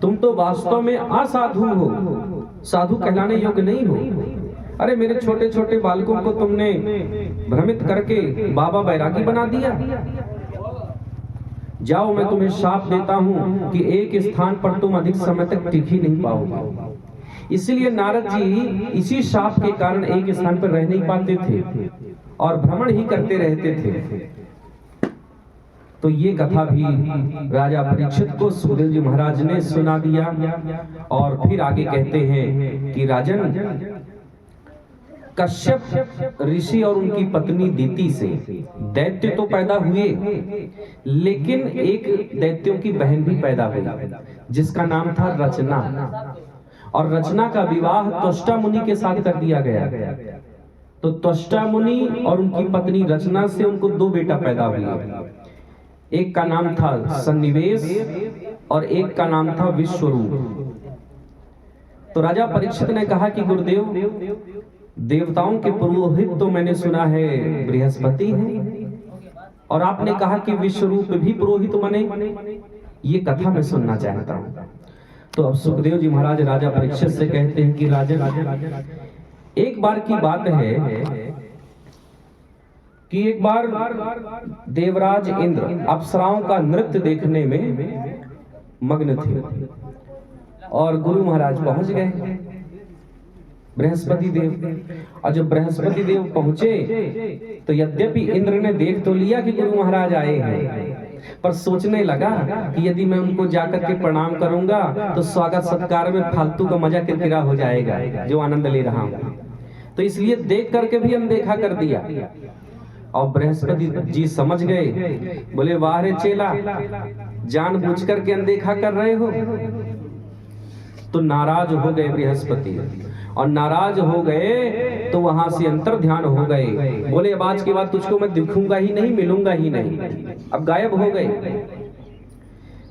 तुम तो वास्तव में असाधु हो, साधु कहलाने योग्य नहीं हो। अरे मेरे छोटे छोटे बालकों को तुमने भ्रमित करके बाबा बैरागी बना दिया। जाओ, मैं तुम्हें शाप देता हूं कि एक स्थान पर तुम अधिक समय तक टिक ही नहीं पाओगे। इसलिए नारद जी इसी शाप के कारण एक स्थान पर रह नहीं पाते थे और भ्रमण ही करते रहते थे। तो ये कथा भी राजा परीक्षित को सुखदेव जी महाराज ने सुना दिया। और फिर आगे कहते हैं कि राजन, कश्यप ऋषि और उनकी पत्नी दीति से दैत्य तो पैदा हुए, लेकिन एक दैत्यों की बहन भी पैदा हुई जिसका नाम था रचना। और रचना का विवाह त्वष्टा मुनि के साथ कर दिया गया। तो त्वष्टा मुनि और उनकी पत्नी रचना से उनको दो बेटा पैदा हुए। एक का नाम था सन्निवेश और एक का नाम था विश्वरूप। तो राजा परीक्षित ने कहा कि गुरुदेव, देवताओं के पुरोहित तो मैंने सुना है बृहस्पति हैं, और आपने कहा कि विश्वरूप भी पुरोहित बने, ये कथा मैं सुनना चाहता हूं। तो अब सुखदेव जी महाराज राजा परीक्षित से कहते हैं कि राजा, एक बार की बात है कि एक बार देवराज इंद्र अप्सराओं का नृत्य देखने में मग्न थे और गुरु महाराज पहुंच गए, बृहस्पति देव। और जब बृहस्पति देव पहुंचे तो यद्यपि इंद्र ने देख तो लिया कि गुरु महाराज आए हैं, पर सोचने लगा कि यदि मैं उनको जाकर के प्रणाम करूंगा तो स्वागत सत्कार में फालतू का मजा किरकिरा हो जाएगा जो आनंद ले रहा हूं। तो इसलिए देख करके भी अनदेखा कर दिया। और बृहस्पति जी समझ गए, बोले वाह रे चेला, जानबूझ करके अनदेखा कर रहे हो। तो नाराज हो गए बृहस्पति, और नाराज हो गए तो वहां से अंतर ध्यान हो गए। बोले अब आज के बाद तुझको मैं दिखूंगा ही नहीं, मिलूंगा ही नहीं। अब गायब हो गए।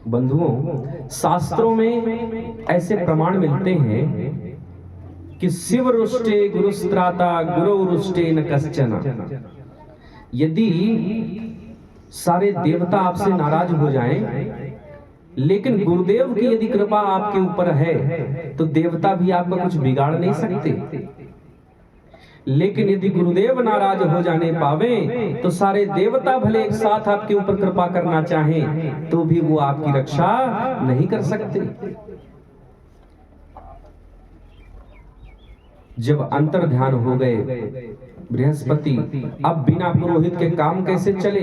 बंधुओं, शास्त्रों में ऐसे प्रमाण मिलते हैं कि शिव रुष्टे गुरुस्त्राता गुरु रुष्टे न कश्चन। यदि सारे देवता आपसे नाराज हो जाएं, लेकिन गुरुदेव की यदि कृपा आपके ऊपर है तो देवता भी आपका कुछ बिगाड़ नहीं सकते। लेकिन यदि गुरुदेव नाराज हो जाने पावे तो सारे देवता भले एक साथ आपके ऊपर कृपा करना चाहें तो भी वो आपकी रक्षा नहीं कर सकते। जब अंतर ध्यान हो गए बृहस्पति, अब बिना पुरोहित के काम कैसे चले?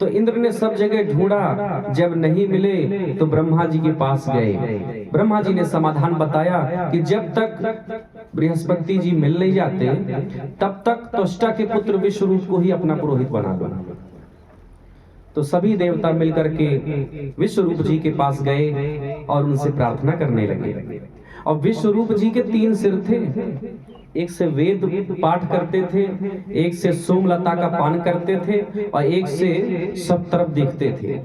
तो इंद्र ने सब जगह ढूंढा, जब नहीं मिले तो ब्रह्मा जी के पास गए। ब्रह्मा जी ने समाधान बताया कि जब तक बृहस्पति जी मिल नहीं जाते तब तक त्वष्टा के पुत्र विश्वरूप को ही अपना पुरोहित बना दो। तो सभी देवता मिलकर के विश्वरूप जी के पास गए और उनसे प्रार्थना करने लगे। और विश्वरूप जी के 3 सिर थे, एक से वेद पाठ करते थे, एक से सोमलता का पान करते थे और एक से सब तरफ देखते थे।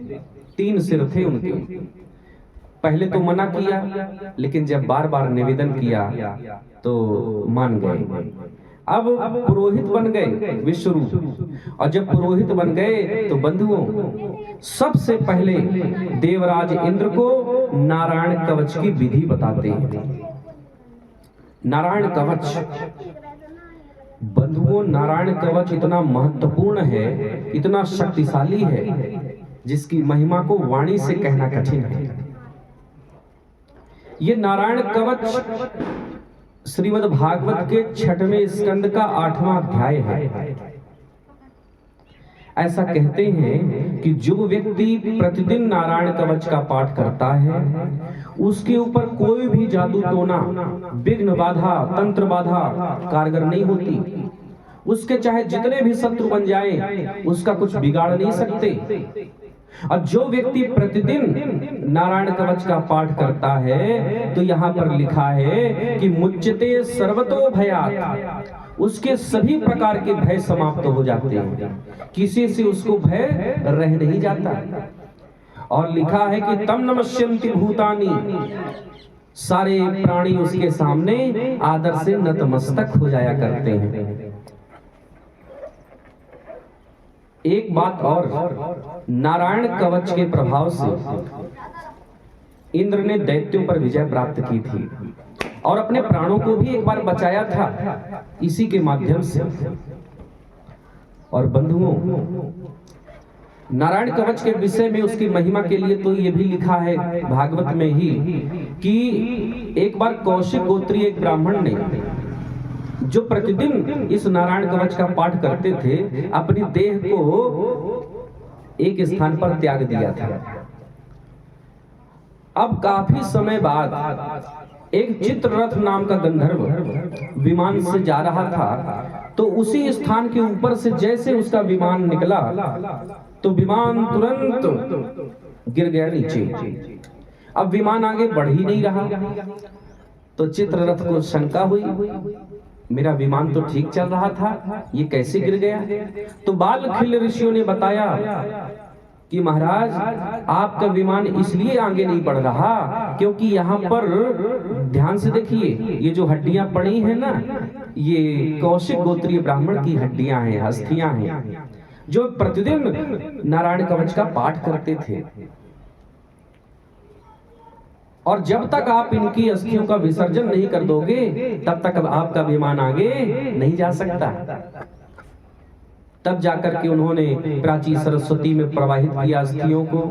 3 सिर थे उनके। पहले तो मना किया, लेकिन जब बार बार निवेदन किया तो मान गए। अब पुरोहित बन गए विश्वरूप। और जब पुरोहित बन गए तो बंधुओं, सबसे पहले देवराज इंद्र को नारायण कवच की विधि बताते हैं। नारायण कवच, बंधुओं, नारायण कवच इतना महत्वपूर्ण है, इतना शक्तिशाली है, जिसकी महिमा को वाणी से कहना कठिन है। ये नारायण कवच श्रीमद् भागवत के 6वें स्कंद का 8वां अध्याय है। ऐसा कहते हैं कि जो व्यक्ति प्रतिदिन नारायण कवच का पाठ करता है, उसके ऊपर कोई भी जादू टोना, विघ्न बाधा, तंत्र बाधा कारगर नहीं होती। उसके चाहे जितने भी शत्रु बन जाएं, उसका कुछ बिगाड़ नहीं सकते। और जो व्यक्ति प्रतिदिन नारायण कवच का पाठ करता है, तो यहाँ पर लिखा है कि मुच्यते सर्वतो भयात्, उसके सभी प्रकार के भय समाप्त हो जाते हैं, किसी से उसको भय रह नहीं जाता। और लिखा है कि तम नमस्यन्ति भूतानि, सारे प्राणी उसके सामने आदर से नतमस्तक हो जाया करते हैं। एक बात और, नारायण कवच के प्रभाव से इंद्र ने दैत्यों पर विजय प्राप्त की थी और अपने प्राणों को भी एक बार बचाया था इसी के माध्यम से। और बंधुओं, नारायण कवच के विषय में उसकी महिमा के लिए तो ये भी लिखा है भागवत में ही कि एक बार कौशिक गोत्रीय एक ब्राह्मण ने, जो प्रतिदिन इस नारायण कवच का पाठ करते थे, अपनी देह को एक स्थान पर त्याग दिया था। अब काफी समय बाद एक चित्ररथ नाम का गंधर्व विमान से जा रहा था, तो उसी स्थान के ऊपर से जैसे उसका विमान निकला तो विमान तुरंत गिर गया नीचे। अब विमान आगे बढ़ ही नहीं रहा, तो चित्ररथ को शंका हुई, मेरा विमान तो ठीक चल रहा था, ये कैसे गिर गया? तो बालखिल्य ऋषियों ने बताया कि महाराज, आपका विमान इसलिए आगे नहीं बढ़ रहा क्योंकि यहाँ पर ध्यान से देखिए, ये जो हड्डियां पड़ी हैं ना, ये कौशिक गोत्रीय ब्राह्मण की हड्डियां हैं, अस्थियां हैं, जो प्रतिदिन नारायण कवच का पाठ करते थे। और जब तक आप इनकी अस्थियों का विसर्जन नहीं कर दोगे, तब तक आपका विमान आगे नहीं जा सकता। तब जाकर के उन्होंने प्राची सरस्वती में प्रवाहित किया अस्थियों को,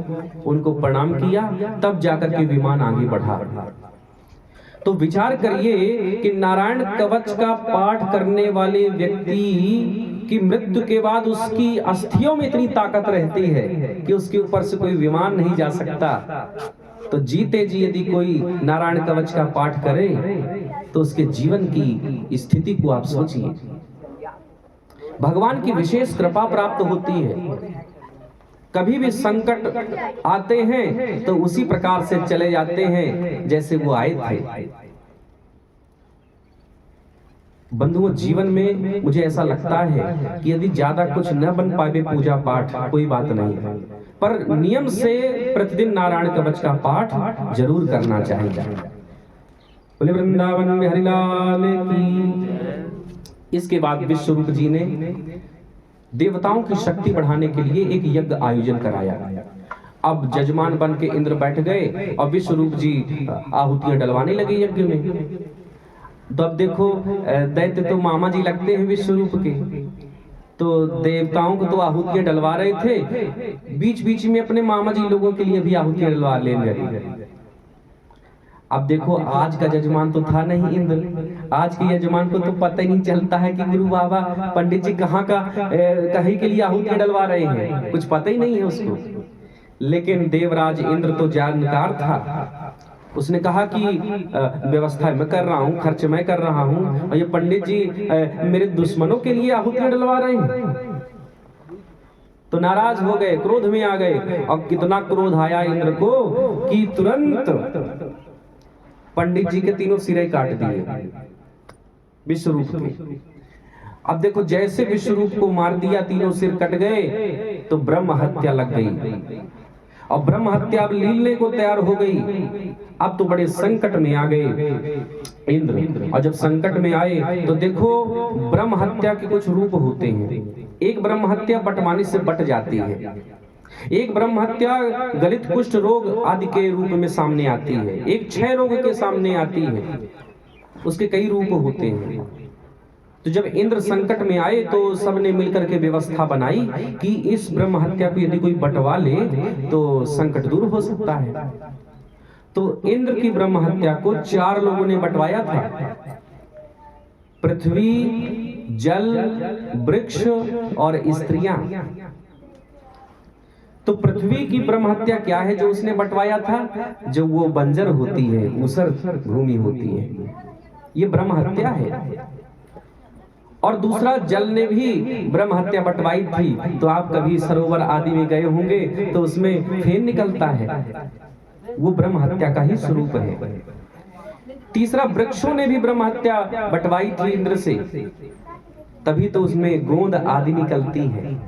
उनको प्रणाम किया, तब जाकर के विमान आगे बढ़ा। तो विचार करिए कि नारायण कवच का पाठ करने वाले व्यक्ति की मृत्यु के बाद उसकी अस्थियों में इतनी ताकत रहती है कि उसके ऊपर से कोई विमान नहीं जा सकता। तो जीते जी यदि कोई नारायण कवच का पाठ करे तो उसके जीवन की स्थिति को आप सोचिए। भगवान की विशेष कृपा प्राप्त होती है। कभी भी संकट आते हैं तो उसी प्रकार से चले जाते हैं जैसे वो आए थे। बंधुओं, जीवन में मुझे ऐसा लगता है कि यदि ज्यादा कुछ न बन पाए पूजा पाठ, कोई बात नहीं है, पर नियम से प्रतिदिन नारायण कवच का पाठ जरूर करना चाहिए। बोले वृंदावन बिहारी लाल की। इसके बाद विश्वरूप जी ने देवताओं की शक्ति बढ़ाने के लिए एक यज्ञ आयोजन कराया। अब जजमान बन के इंद्र बैठ गए और विश्वरूप जी आहुतियां डलवाने लगे यज्ञ में। तो अब देखो, दैत्य तो मामा जी लगते हैं विश्वरूप के, तो देवताओं को तो आहुतियां डलवा रहे थे, बीच बीच में अपने मामा जी लोगों के लिए भी आहुतियां डलवा ले रहे। अब देखो, आज का जजमान तो था नहीं इंद्र, आज के यजमान को तो पता ही नहीं चलता है कि गुरु बाबा पंडित जी कहाँ कहीं के लिए आहुतियां डलवा रहे हैं, कुछ पता ही नहीं है उसको। लेकिन देवराज इंद्र तो जानकार था, उसने कहा कि व्यवस्था मैं कर रहा हूँ, खर्च मैं कर रहा हूँ, और ये पंडित जी मेरे दुश्मनों के लिए आहुतियां डलवा रहे हैं। तो नाराज हो गए, क्रोध में आ गए, और कितना क्रोध आया इंद्र को कि तुरंत पंडित जी के तीनों सिरे काट दिए विश्वरूप के। अब देखो, जैसे विश्वरूप को मार दिया, तीनों सिर कट गए, तो ब्रह्म हत्या लग गई। और ब्रह्म हत्या अब लीलने को तैयार हो गई। अब तो बड़े संकट में आ गए इंद्र। और जब संकट में आए तो देखो, ब्रह्म हत्या के कुछ रूप होते हैं। एक ब्रह्म हत्या बटवाने से बट जाती है, एक ब्रह्म हत्या गलित कुष्ठ रोग आदि के रूप में सामने आती है, एक क्षय रोग के सामने आती है। उसके कई रूप होते हैं। तो जब इंद्र संकट में आए तो सबने मिलकर के व्यवस्था बनाई कि इस ब्रह्म हत्या को यदि कोई बटवा ले तो संकट दूर हो सकता है। तो इंद्र की ब्रह्म हत्या को 4 लोगों ने बटवाया था, पृथ्वी, जल, वृक्ष और स्त्रियां। तो पृथ्वी की ब्रह्म हत्या क्या है जो उसने बंटवाया था? जो वो बंजर होती है, ऊसर भूमि होती है, ये ब्रह्म हत्या है। और दूसरा, जल ने भी ब्रह्म हत्या बंटवाई थी। तो आप कभी सरोवर आदि में गए होंगे तो उसमें फेन निकलता है, वो ब्रह्म हत्या का ही स्वरूप है। तीसरा, वृक्षों ने भी ब्रह्म हत्या बंटवाई थी इंद्र से, तभी तो उसमें गोंद आदि निकलती है।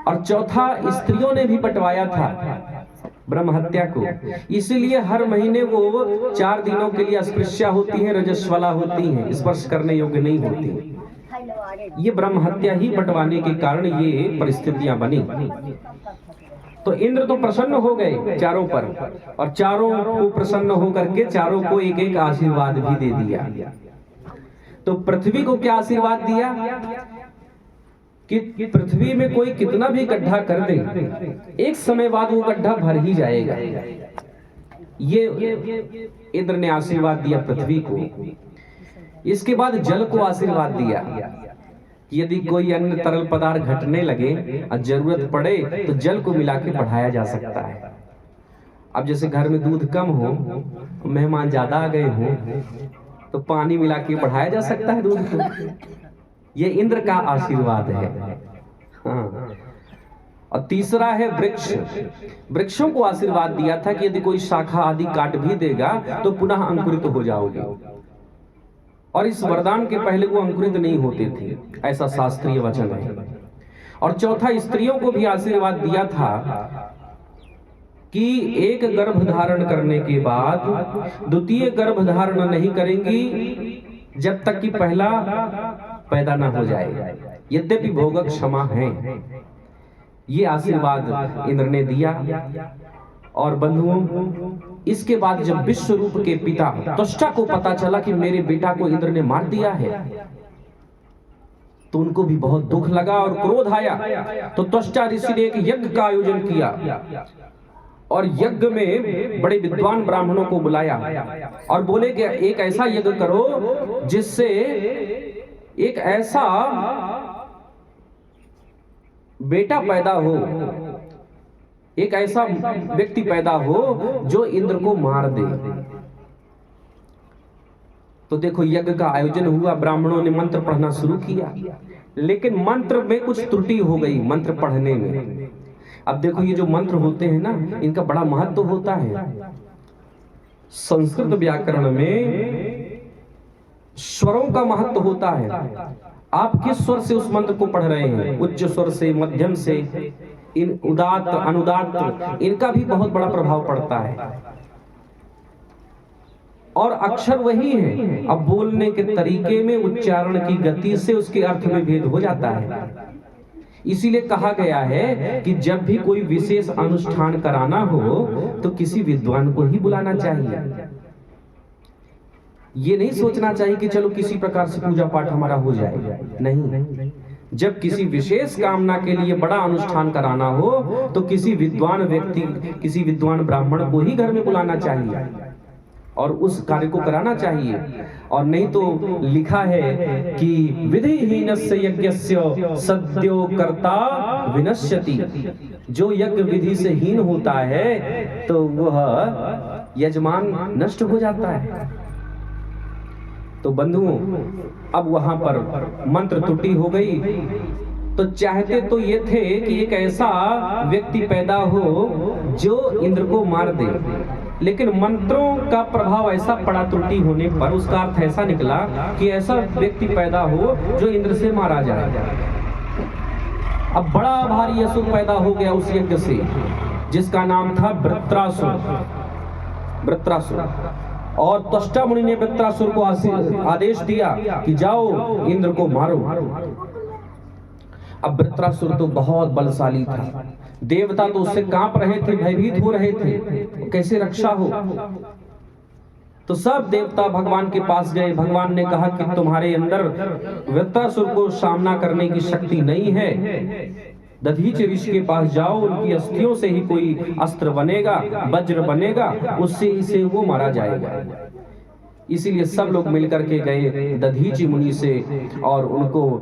और चौथा, स्त्रियों ने भी बंटवाया था ब्रह्म हत्या को, इसीलिए हर महीने वो 4 दिनों के लिए अस्पृश्या होती है, रजस्वला होती हैं, स्पर्श करने योग्य नहीं होती। ये ब्रह्म हत्या ही बंटवाने के कारण ये परिस्थितियां बनी। तो इंद्र तो प्रसन्न हो गए चारों पर, और चारों को प्रसन्न होकर के चारों को एक एक आशीर्वाद भी दे दिया। तो पृथ्वी को क्या आशीर्वाद दिया कि पृथ्वी में कोई कितना भी गड्ढा कर दे, एक समय बाद वो गड्ढा भर ही जाएगा। ये इंद्र ने आशीर्वाद दिया पृथ्वी को। इसके बाद जल को आशीर्वाद दिया कि यदि कोई अन्य तरल पदार्थ घटने लगे और जरूरत पड़े तो जल को मिला के बढ़ाया जा सकता है। अब जैसे घर में दूध कम हो, मेहमान ज्यादा आ गए हो, तो पानी मिला के बढ़ाया जा सकता है दूध को। ये इंद्र का आशीर्वाद है। हाँ। और तीसरा है वृक्ष। वृक्षों को आशीर्वाद दिया था कि यदि कोई शाखा आदि काट भी देगा तो पुनः अंकुरित हो जाओगे। और इस वरदान के पहले वो अंकुरित नहीं होते थे, ऐसा शास्त्रीय वचन है। और चौथा, स्त्रियों को भी आशीर्वाद दिया था कि एक गर्भ धारण करने के बाद द्वितीय गर्भ धारण नहीं करेंगी जब तक कि पहला पैदा ना हो जाए, यद्यपि भोगक क्षमा है। ये आशीर्वाद इंद्र ने दिया। और बंधुओं, इसके बाद जब विश्व रूप के पिता त्वष्टा को पता चला कि मेरे बेटा को इंद्र ने मार दिया है, तो उनको भी बहुत दुख लगा और क्रोध आया। तो त्वष्टा ऋषि ने एक यज्ञ का आयोजन किया और यज्ञ में बड़े विद्वान ब्राह्मणों को बुलाया और बोले कि एक ऐसा यज्ञ करो जिससे एक ऐसा बेटा पैदा हो, एक ऐसा व्यक्ति पैदा हो जो इंद्र को मार दे। तो देखो, यज्ञ का आयोजन हुआ, ब्राह्मणों ने मंत्र पढ़ना शुरू किया, लेकिन मंत्र में कुछ त्रुटि हो गई, मंत्र पढ़ने में। अब देखो, ये जो मंत्र होते हैं ना, इनका बड़ा महत्व होता है। संस्कृत व्याकरण में स्वरों का महत्व होता है। आप किस स्वर से उस मंत्र को पढ़ रहे हैं, उच्च स्वर से, मध्यम से, इन उदात्त अनुदात्त, इनका भी बहुत बड़ा प्रभाव पड़ता है। और अक्षर वही है, अब बोलने के तरीके में, उच्चारण की गति से उसके अर्थ में भेद हो जाता है। इसीलिए कहा गया है कि जब भी कोई विशेष अनुष्ठान कराना हो तो किसी विद्वान को ही बुलाना चाहिए। ये नहीं सोचना चाहिए कि चलो किसी प्रकार से पूजा पाठ हमारा हो जाए, नहीं। जब किसी विशेष कामना के लिए बड़ा अनुष्ठान कराना हो तो किसी विद्वान व्यक्ति, किसी विद्वान ब्राह्मण को ही घर में बुलाना चाहिए और उस कार्य को कराना चाहिए। और नहीं तो लिखा है कि विधिहीनस्य यज्ञस्य सद्यो कर्ता विनश्यति। जो यज्ञ विधि से हीन होता है तो वह यजमान नष्ट हो जाता है। तो बंधुओं, अब वहां पर मंत्र त्रुटि हो गई। तो चाहते तो ये थे कि एक ऐसा व्यक्ति पैदा हो जो इंद्र को मार दे, लेकिन मंत्रों का प्रभाव ऐसा पड़ा त्रुटि होने पर, उसका अर्थ ऐसा निकला कि ऐसा व्यक्ति पैदा हो जो इंद्र से मारा जाए। अब बड़ा भारी असुर पैदा हो गया उस यज्ञ से, जिसका नाम था वृत्रासुर। और त्वष्टा मुनि ने वृत्रासुर को आदेश दिया कि जाओ इंद्र को मारो। अब वृत्रासुर तो बहुत बलशाली था, देवता तो उससे कांप रहे थे, भयभीत हो रहे थे, कैसे रक्षा हो। तो सब देवता भगवान के पास गए। भगवान ने कहा कि तुम्हारे अंदर वृत्रासुर को सामना करने की शक्ति नहीं है, दधीच ऋषि के पास जाओ, उनकी अस्थियों से ही कोई अस्त्र बनेगा, वज्र बनेगा, उससे इसे वो मारा जाएगा। इसीलिए सब लोग मिलकर के गए दधीचि मुनि से और उनको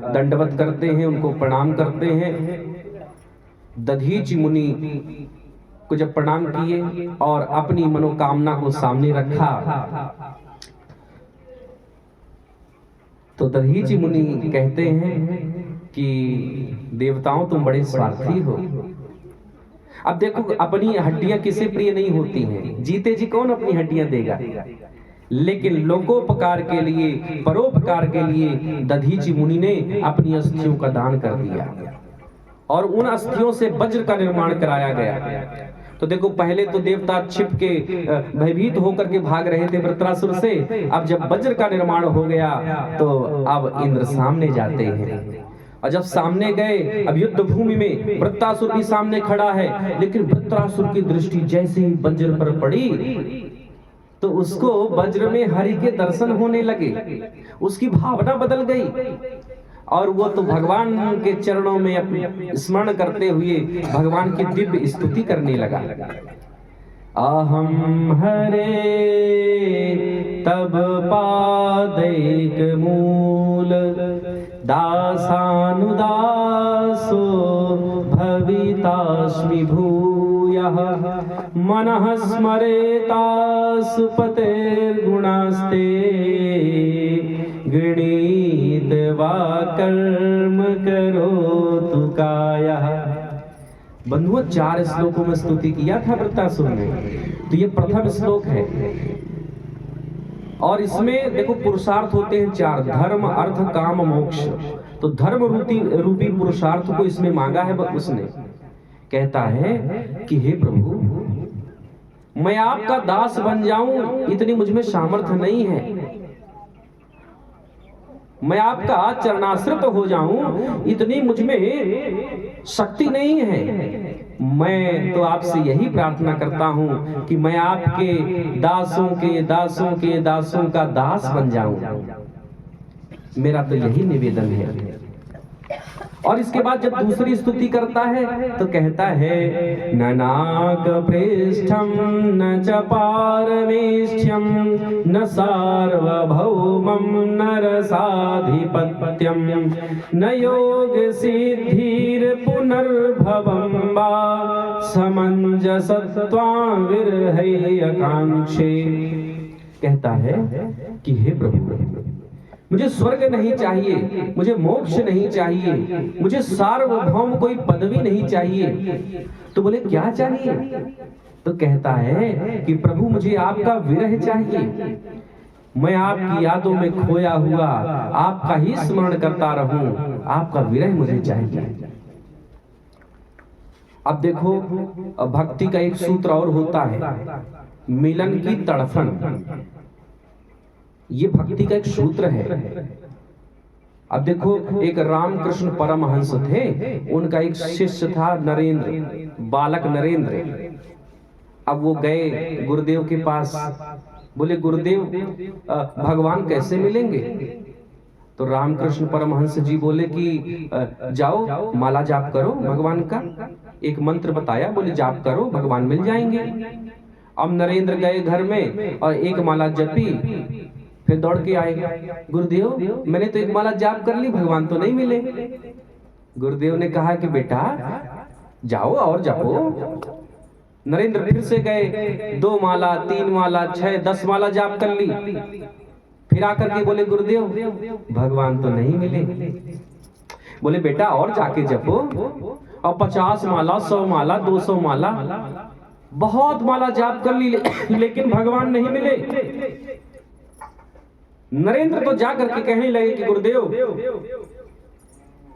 दंडवत करते हैं, उनको प्रणाम करते हैं। दधीचि मुनि को जब प्रणाम किए और अपनी मनोकामना को सामने रखा, तो दधीचि मुनि कहते हैं कि देवताओं तुम बड़े स्वार्थी हो। अब देखो, अपनी हड्डियां किसे प्रिय नहीं होती हैं, जीते जी कौन अपनी हड्डियां देगा, लेकिन लोकोपकार के लिए, परोपकार के लिए दधीचि मुनि ने अपनी अस्थियों का दान कर दिया और उन अस्थियों से वज्र का निर्माण कराया गया। तो देखो, पहले तो देवता छिप के भयभीत होकर के भाग रहे थे वृत्रासुर से, अब जब वज्र का निर्माण हो गया तो अब इंद्र सामने जाते हैं और जब सामने गए, अब युद्ध भूमि में वृत्रासुर भी सामने खड़ा है, लेकिन वृत्रासुर की दृष्टि जैसे ही वज्र पर पड़ी तो उसको वज्र में हरि के दर्शन होने लगे, उसकी भावना बदल गई और वो तो भगवान के चरणों में अपने स्मरण करते हुए भगवान की दिव्य स्तुति करने लगा। अहम हरे तब पादैक मूल दासानुदासो भवितास्मि भूयः मनः स्मरेतासु पतेर्गुणास्ते गृणीत वा कर्म करोतु कायः। बंधुओं, 4 श्लोकों में स्तुति किया था वृत्रासुर ने, तो ये प्रथम श्लोक है और इसमें देखो पुरुषार्थ होते हैं 4, धर्म अर्थ काम मोक्ष। तो धर्म रूपी पुरुषार्थ को इसमें मांगा है उसने। कहता है कि हे प्रभु, मैं आपका दास बन जाऊं इतनी मुझमें सामर्थ्य नहीं है, मैं आपका चरणाश्रित हो जाऊं इतनी मुझमें शक्ति नहीं है। मैं तो आपसे यही प्रार्थना करता हूं कि मैं आपके दासों के दासों के दासों का दास बन जाऊं, मेरा तो यही निवेदन है। और इसके बाद जब दूसरी स्तुति करता है तो कहता है न नाग पृष्ठम न च पारमेष्ठ्यम न सार्वभौमं न रसाधिपत्यम न योग सिद्धिर पुनर्भवं वा समंजसत्वा विरहै आकांक्षे। कहता है कि हे प्रभु, मुझे स्वर्ग नहीं चाहिए, मुझे मोक्ष नहीं चाहिए, मुझे सार्वभौम कोई पदवी नहीं चाहिए। तो बोले क्या चाहिए? तो कहता है कि प्रभु मुझे आपका विरह चाहिए, मैं आपकी यादों में खोया हुआ आपका ही स्मरण करता रहूं, आपका विरह मुझे चाहिए। अब देखो, भक्ति का एक सूत्र और होता है, मिलन की तड़फन। ये भक्ति का एक सूत्र है। अब देखो, एक रामकृष्ण परमहंस थे, उनका एक शिष्य था नरेंद्र, बालक नरेंद्र। अब वो गए गुरुदेव के पास, बोले गुरुदेव भगवान कैसे मिलेंगे? तो रामकृष्ण परमहंस जी बोले कि जाओ माला जाप करो भगवान का। एक मंत्र बताया, बोले जाप करो भगवान मिल जाएंगे। अब नरेंद्र गए घर में और एक माला जपी, फिर दौड़ के आए, गुरुदेव मैंने तो एक माला जाप कर ली, भगवान तो नहीं मिले। गुरुदेव ने कहा कि बेटा जाओ और जपो। नरेंद्र फिर से गए, 2 माला 3 माला 6 10 माला जाप कर ली, फिर आकर के बोले गुरुदेव भगवान तो नहीं मिले। बोले बेटा और जाके जपो, और 50 माला 100 माला 200 माला बहुत माला जाप कर ली, लेकिन भगवान नहीं मिले। नरेंद्र तो जाकर के कहने लगे कि गुरुदेव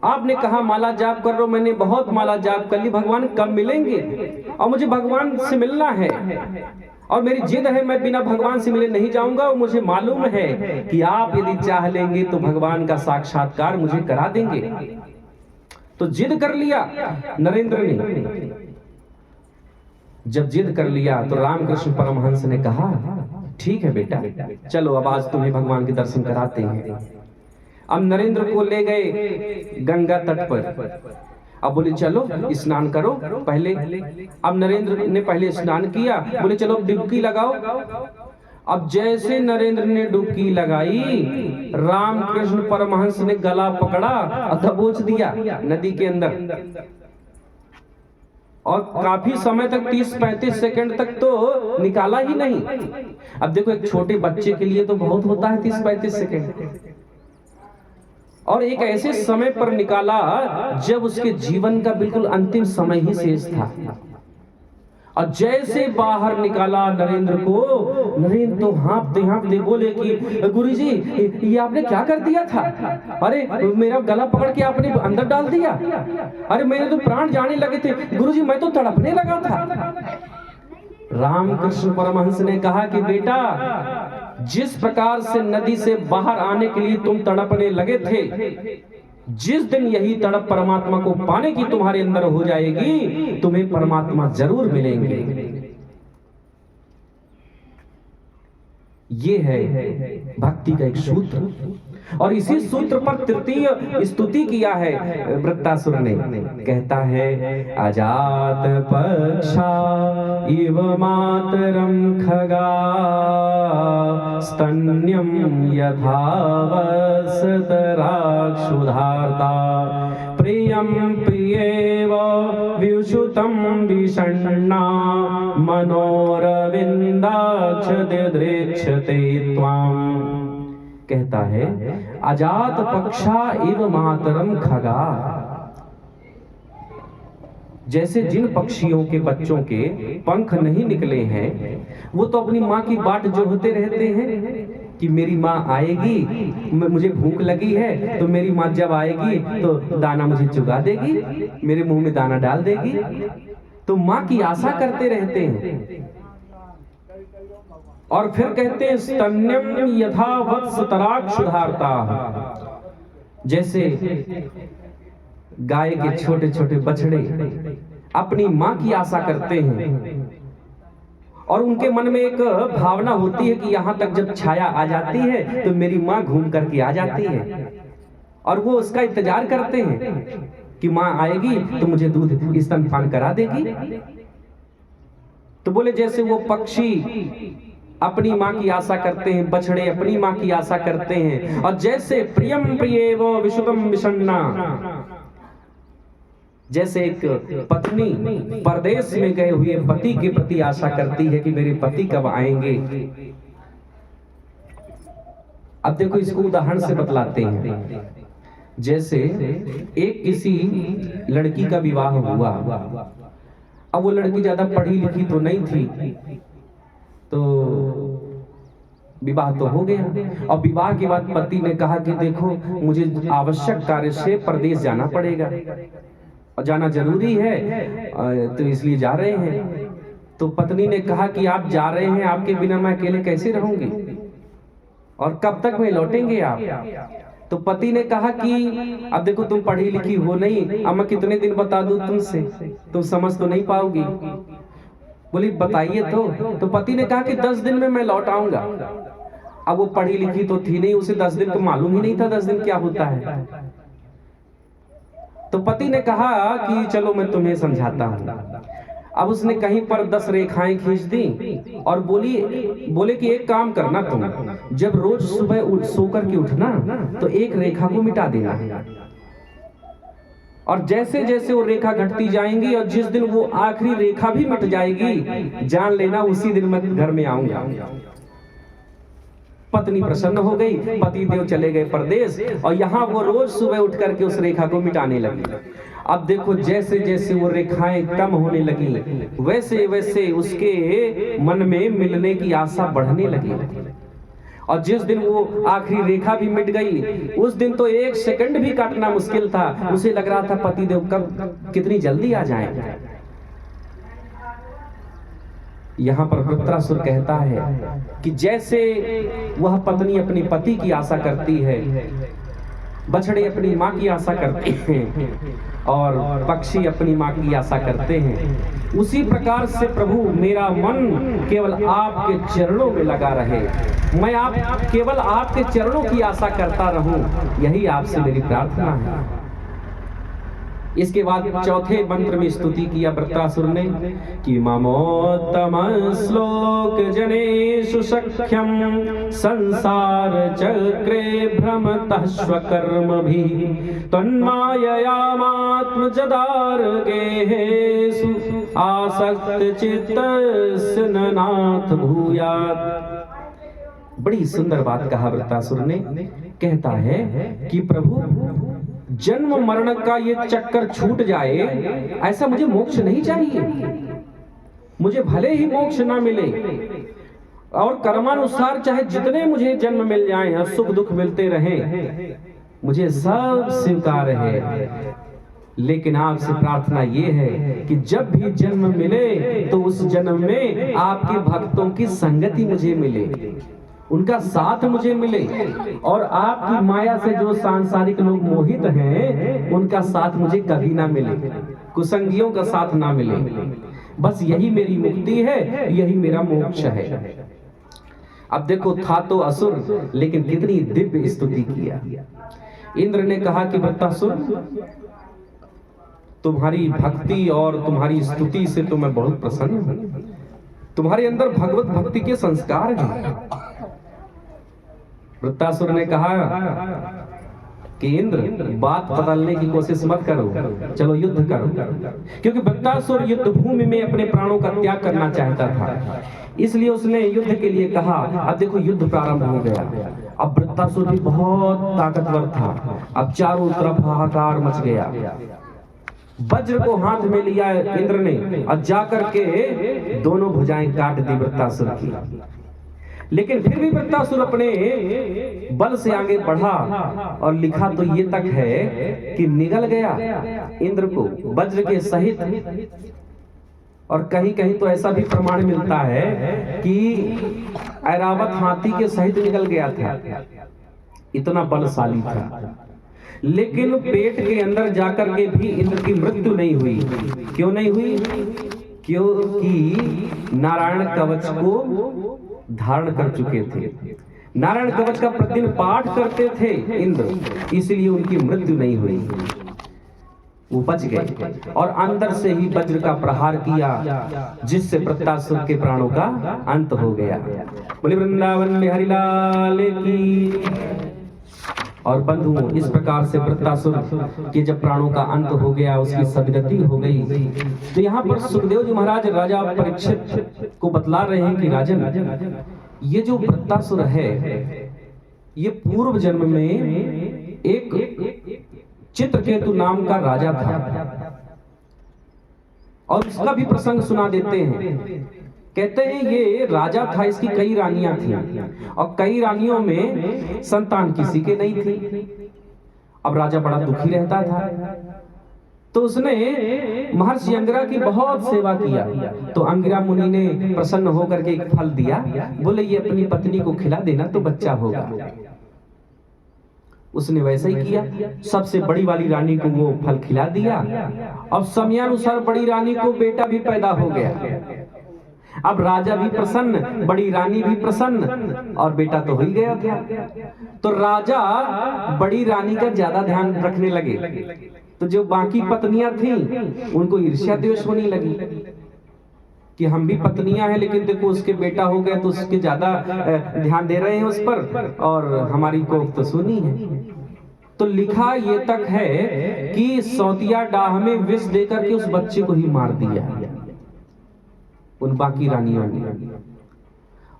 आपने कहा माला जाप कर लो, मैंने बहुत माला जाप कर ली, भगवान कब मिलेंगे? और मुझे भगवान से मिलना है और मेरी जिद है, मैं बिना भगवान से मिले नहीं जाऊंगा। और मुझे मालूम है कि आप यदि चाह लेंगे तो भगवान का साक्षात्कार मुझे करा देंगे। तो जिद कर लिया नरेंद्र ने। जब जिद कर लिया तो रामकृष्ण परमहंस ने कहा ठीक है बेटा, चलो अब आज तुम्हें भगवान के दर्शन कराते हैं। अब नरेंद्र को ले गए गंगा तट पर। अब बोले चलो स्नान करो पहले। अब नरेंद्र ने पहले स्नान किया, बोले चलो डुबकी लगाओ। अब जैसे नरेंद्र ने डुबकी लगाई, रामकृष्ण परमहंस ने गला पकड़ा और दबोच दिया नदी के अंदर। और काफी समय तक 30-35 सेकंड तक तो निकाला ही नहीं। अब देखो, एक छोटे बच्चे के लिए तो बहुत होता है 30-35 सेकंड, और एक ऐसे समय पर निकाला जब उसके जीवन का बिल्कुल अंतिम समय ही शेष था। और जैसे बाहर निकाला नरेंद्र को, नरेंद्र तो हाँफते बोले कि गुरुजी ये आपने क्या कर दिया था? अरे मेरा गला पकड़ के आपने अंदर डाल दिया। अरे मेरे तो प्राण जाने लगे थे गुरुजी, मैं तो तड़पने लगा था। रामकृष्ण परमहंस ने कहा कि बेटा, जिस प्रकार से नदी से बाहर आने के लिए तुम तड़पने लगे थे, जिस दिन यही तड़प परमात्मा को पाने की तुम्हारे अंदर हो जाएगी, तुम्हें परमात्मा जरूर मिलेंगे। ये है भक्ति का एक सूत्र, और इसी सूत्र पर तृतीय स्तुति किया है वृत्तासुर ने। कहता है अजात पक्षा इव मातरम खगा स्तन्यम यथावसतराक्षुधार्ता प्रियं प्रियेव विशुतं विषण्णा मनोरविन्दाक्ष दिदृक्षते त्वाम्। कहता है अजात पक्षा इव मातरम खगा, जैसे जिन पक्षियों के बच्चों के पंख नहीं निकले हैं, वो तो अपनी माँ की बाट जोहते रहते हैं कि मेरी माँ आएगी, मुझे भूख लगी है तो मेरी माँ जब आएगी तो दाना मुझे चुगा देगी, मेरे मुंह में दाना डाल देगी, तो माँ की आशा करते रहते हैं। और फिर कहते हैं स्तन्यम यथा वत्सतराक्षुधार्ता, जैसे गाय के छोटे छोटे बछड़े अपनी माँ की आशा करते हैं, और उनके मन में एक भावना होती है कि यहाँ तक जब छाया आ जाती है तो मेरी माँ घूम करके आ जाती है, और वो उसका इंतजार करते हैं कि माँ आएगी तो मुझे दूध स्तनपान करा देगी। तो बोले जैसे वो पक्षी अपनी माँ की आशा करते हैं, बछड़े अपनी माँ की आशा करते हैं, और जैसे प्रियम प्रियेव विशुद्धम विषण्णा, जैसे एक पत्नी परदेश में गए हुए पति के प्रति आशा करती है कि मेरे पति कब आएंगे। अब देखो इसको उदाहरण से बतलाते हैं। जैसे एक किसी लड़की का विवाह हुआ, अब वो लड़की ज्यादा पढ़ी लिखी तो नहीं थी, तो विवाह तो हो गया। और विवाह के बाद पति ने कहा कि देखो मुझे आवश्यक कार्य से प्रदेश जाना पड़ेगा और जाना जरूरी है, तो इसलिए जा रहे हैं। तो पत्नी ने कहा कि आप जा रहे हैं, आपके बिना मैं अकेले कैसे रहूंगी और कब तक में लौटेंगे आप। तो पति ने कहा कि अब देखो तुम पढ़ी लिखी हो नहीं, अब मैं कितने दिन बता दूं तुमसे, तुम समझ तो नहीं पाओगी। बोली बताइए तो पति ने कहा कि 10 दिन में मैं लौट आऊंगा। अब वो पढ़ी लिखी तो थी नहीं, उसे 10 दिन तो मालूम ही नहीं था 10 दिन क्या होता है। तो पति ने कहा कि चलो मैं तुम्हें समझाता हूँ। अब उसने कहीं पर 10 रेखाएं खींच दी और बोले कि एक काम करना, तुम जब रोज सुबह सो करके उठना तो एक रेखा को मिटा देना, और जैसे जैसे वो रेखा घटती जाएंगी और जिस दिन वो आखिरी रेखा भी मिट जाएगी, जान लेना उसी दिन मैं घर में आऊंगा। पत्नी प्रसन्न हो गई, पति देव चले गए परदेश, और यहाँ वो रोज सुबह उठ करके उस रेखा को मिटाने लगी। अब देखो जैसे जैसे वो रेखाएं कम होने लगी, वैसे वैसे उसके मन में मिलने की आशा बढ़ने लगी। और जिस दिन वो आखिरी रेखा भी मिट गई, उस दिन तो 1 सेकंड भी काटना मुश्किल था। उसे लग रहा था पति देव कब कितनी जल्दी आ जाएं। यहाँ पर वृत्रासुर कहता है कि जैसे वह पत्नी अपनी पति की आशा करती है, बछड़े अपनी माँ की आशा करते हैं और पक्षी अपनी माँ की आशा करते हैं, उसी प्रकार से प्रभु मेरा मन केवल आपके चरणों में लगा रहे, मैं केवल आपके चरणों की आशा करता रहूं, यही आपसे मेरी प्रार्थना है। इसके बाद चौथे मंत्र में स्तुति किया वृत्रासुर ने कि ममोत्तम श्लोक जनेषु सख्यम संसार चक्रे भ्रमतः स्वकर्मभिः तन्माययामात्मजदार्गेषु आसक्त चित्तस्य नाथ भूयात्। बड़ी सुंदर बात कहा वृत्रासुर ने। कहता है कि प्रभु जन्म मरण का ये चक्कर छूट जाए, ऐसा मुझे मोक्ष नहीं चाहिए। मुझे भले ही मोक्ष ना मिले और कर्मानुसार चाहे जितने मुझे जन्म मिल जाएं और सुख दुख मिलते रहें, मुझे सब स्वीकार है। लेकिन आपसे प्रार्थना ये है कि जब भी जन्म मिले तो उस जन्म में आपके भक्तों की संगति मुझे मिले, उनका साथ मुझे मिले, और आपकी माया से जो सांसारिक लोग मोहित हैं उनका साथ मुझे कभी ना मिले, कुसंगियों का साथ ना मिले। बस यही मेरी मुक्ति है, यही मेरा मोक्ष है। अब देखो, था तो असुर लेकिन कितनी दिव्य स्तुति किया। इंद्र ने कहा कि वृत्तासुर, तुम्हारी भक्ति और तुम्हारी स्तुति से तो मैं बहुत प्रसन्न हूं। तुम्हारे अंदर भगवत भक्ति के संस्कार हैं। वृत्तासुर ने कहा कि इंद्र, बात बदलने की कोशिश मत करो, चलो युद्ध करो। क्योंकि वृत्तासुर युद्ध भूमि में अपने प्राणों का त्याग करना चाहता था, इसलिए उसने युद्ध के लिए कहा। अब देखो, युद्ध प्रारंभ हो गया। अब वृत्तासुर भी बहुत ताकतवर था। अब चारों तरफ हाहाकार मच गया। वज्र को हाथ में लिया इंद्र ने और जाकर के दोनों भुजाएं काट दी वृत्तासुर की। लेकिन फिर भी वृत्तासुर अपने बल से आगे बढ़ा, और लिखा तो ये तक है कि निगल गया इंद्र को वज्र के सहित। और कहीं कहीं तो ऐसा भी प्रमाण मिलता है कि ऐरावत हाथी के सहित निकल गया था, इतना बलशाली था। लेकिन पेट के अंदर जाकर के भी इंद्र की मृत्यु नहीं हुई। क्यों नहीं हुई? क्योंकि नारायण कवच को धारण कर चुके थे। नारायण कवच का प्रतिदिन पाठ करते थे इंद्र, इसलिए उनकी मृत्यु नहीं हुई, वो बच गए। और अंदर से ही वज्र का प्रहार किया, जिससे वृत्तासुर के प्राणों का अंत हो गया। बोले वृंदावन में हरिलाल की। और बंधुओं, इस प्रकार से वृत्तासुर के जब प्राणों का अंत हो गया, उसकी सदगति हो गई, तो यहाँ पर सुखदेव जी महाराज राजा परीक्षित को बतला रहे हैं कि राजन, ये जो वृत्तासुर है, ये पूर्व जन्म में एक चित्रकेतु नाम का राजा था। और इसका भी प्रसंग सुना देते हैं। कहते हैं ये राजा था, इसकी कई रानियां थी, और कई रानियों में संतान किसी के नहीं थी। अब राजा बड़ा दुखी रहता था, तो उसने महर्षि अंगिरा की बहुत सेवा किया। तो अंगिरा मुनि ने प्रसन्न होकर के एक फल दिया, बोले ये अपनी पत्नी को खिला देना तो बच्चा होगा। उसने वैसा ही किया, सबसे बड़ी वाली रानी को वो फल खिला दिया। अब समयानुसार बड़ी रानी को बेटा भी पैदा हो गया। अब राजा भी प्रसन्न, बड़ी रानी भी प्रसन्न, और बेटा तो हो ही गया था। तो राजा बड़ी रानी का ज्यादा ध्यान रखने लगे, तो जो बाकी पत्नियां थीं उनको ईर्ष्या द्वेष होने लगी कि हम भी पत्नियां हैं, लेकिन देखो उसके बेटा हो गया तो उसके ज्यादा ध्यान दे रहे हैं उस पर, और हमारी कोख तो सुनी है। तो लिखा ये तक है कि सौतिया डाह में विष देकर के उस बच्चे को ही मार दिया उन बाकी रानियों ने।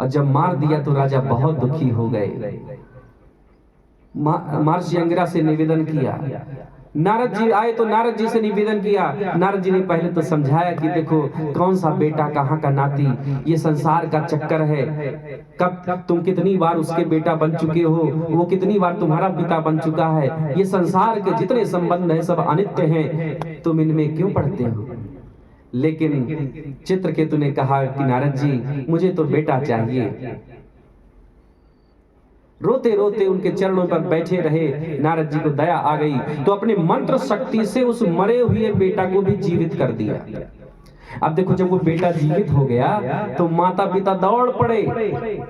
और जब मार दिया तो राजा बहुत दुखी हो गए। महर्षि अंगिरा से निवेदन किया। नारद जी आए तो नारद जी से निवेदन किया। नारद जी ने पहले तो समझाया कि देखो कौन सा बेटा कहाँ का नाती, ये संसार का चक्कर है। कब तुम कितनी बार उसके बेटा बन चुके हो, वो कितनी बार तुम्हारा पिता बन चुका है। ये संसार के जितने संबंध है सब अनित्य हैं, तुम इनमें क्यों पढ़ते हो। लेकिन चित्रकेतु ने कहा कि नारद जी मुझे तो बेटा चाहिए। रोते रोते उनके चरणों पर बैठे रहे। नारद जी को दया आ गई तो अपने मंत्र शक्ति से उस मरे हुए बेटा को भी जीवित कर दिया। अब देखो जब वो बेटा जीवित हो गया तो माता पिता दौड़ पड़े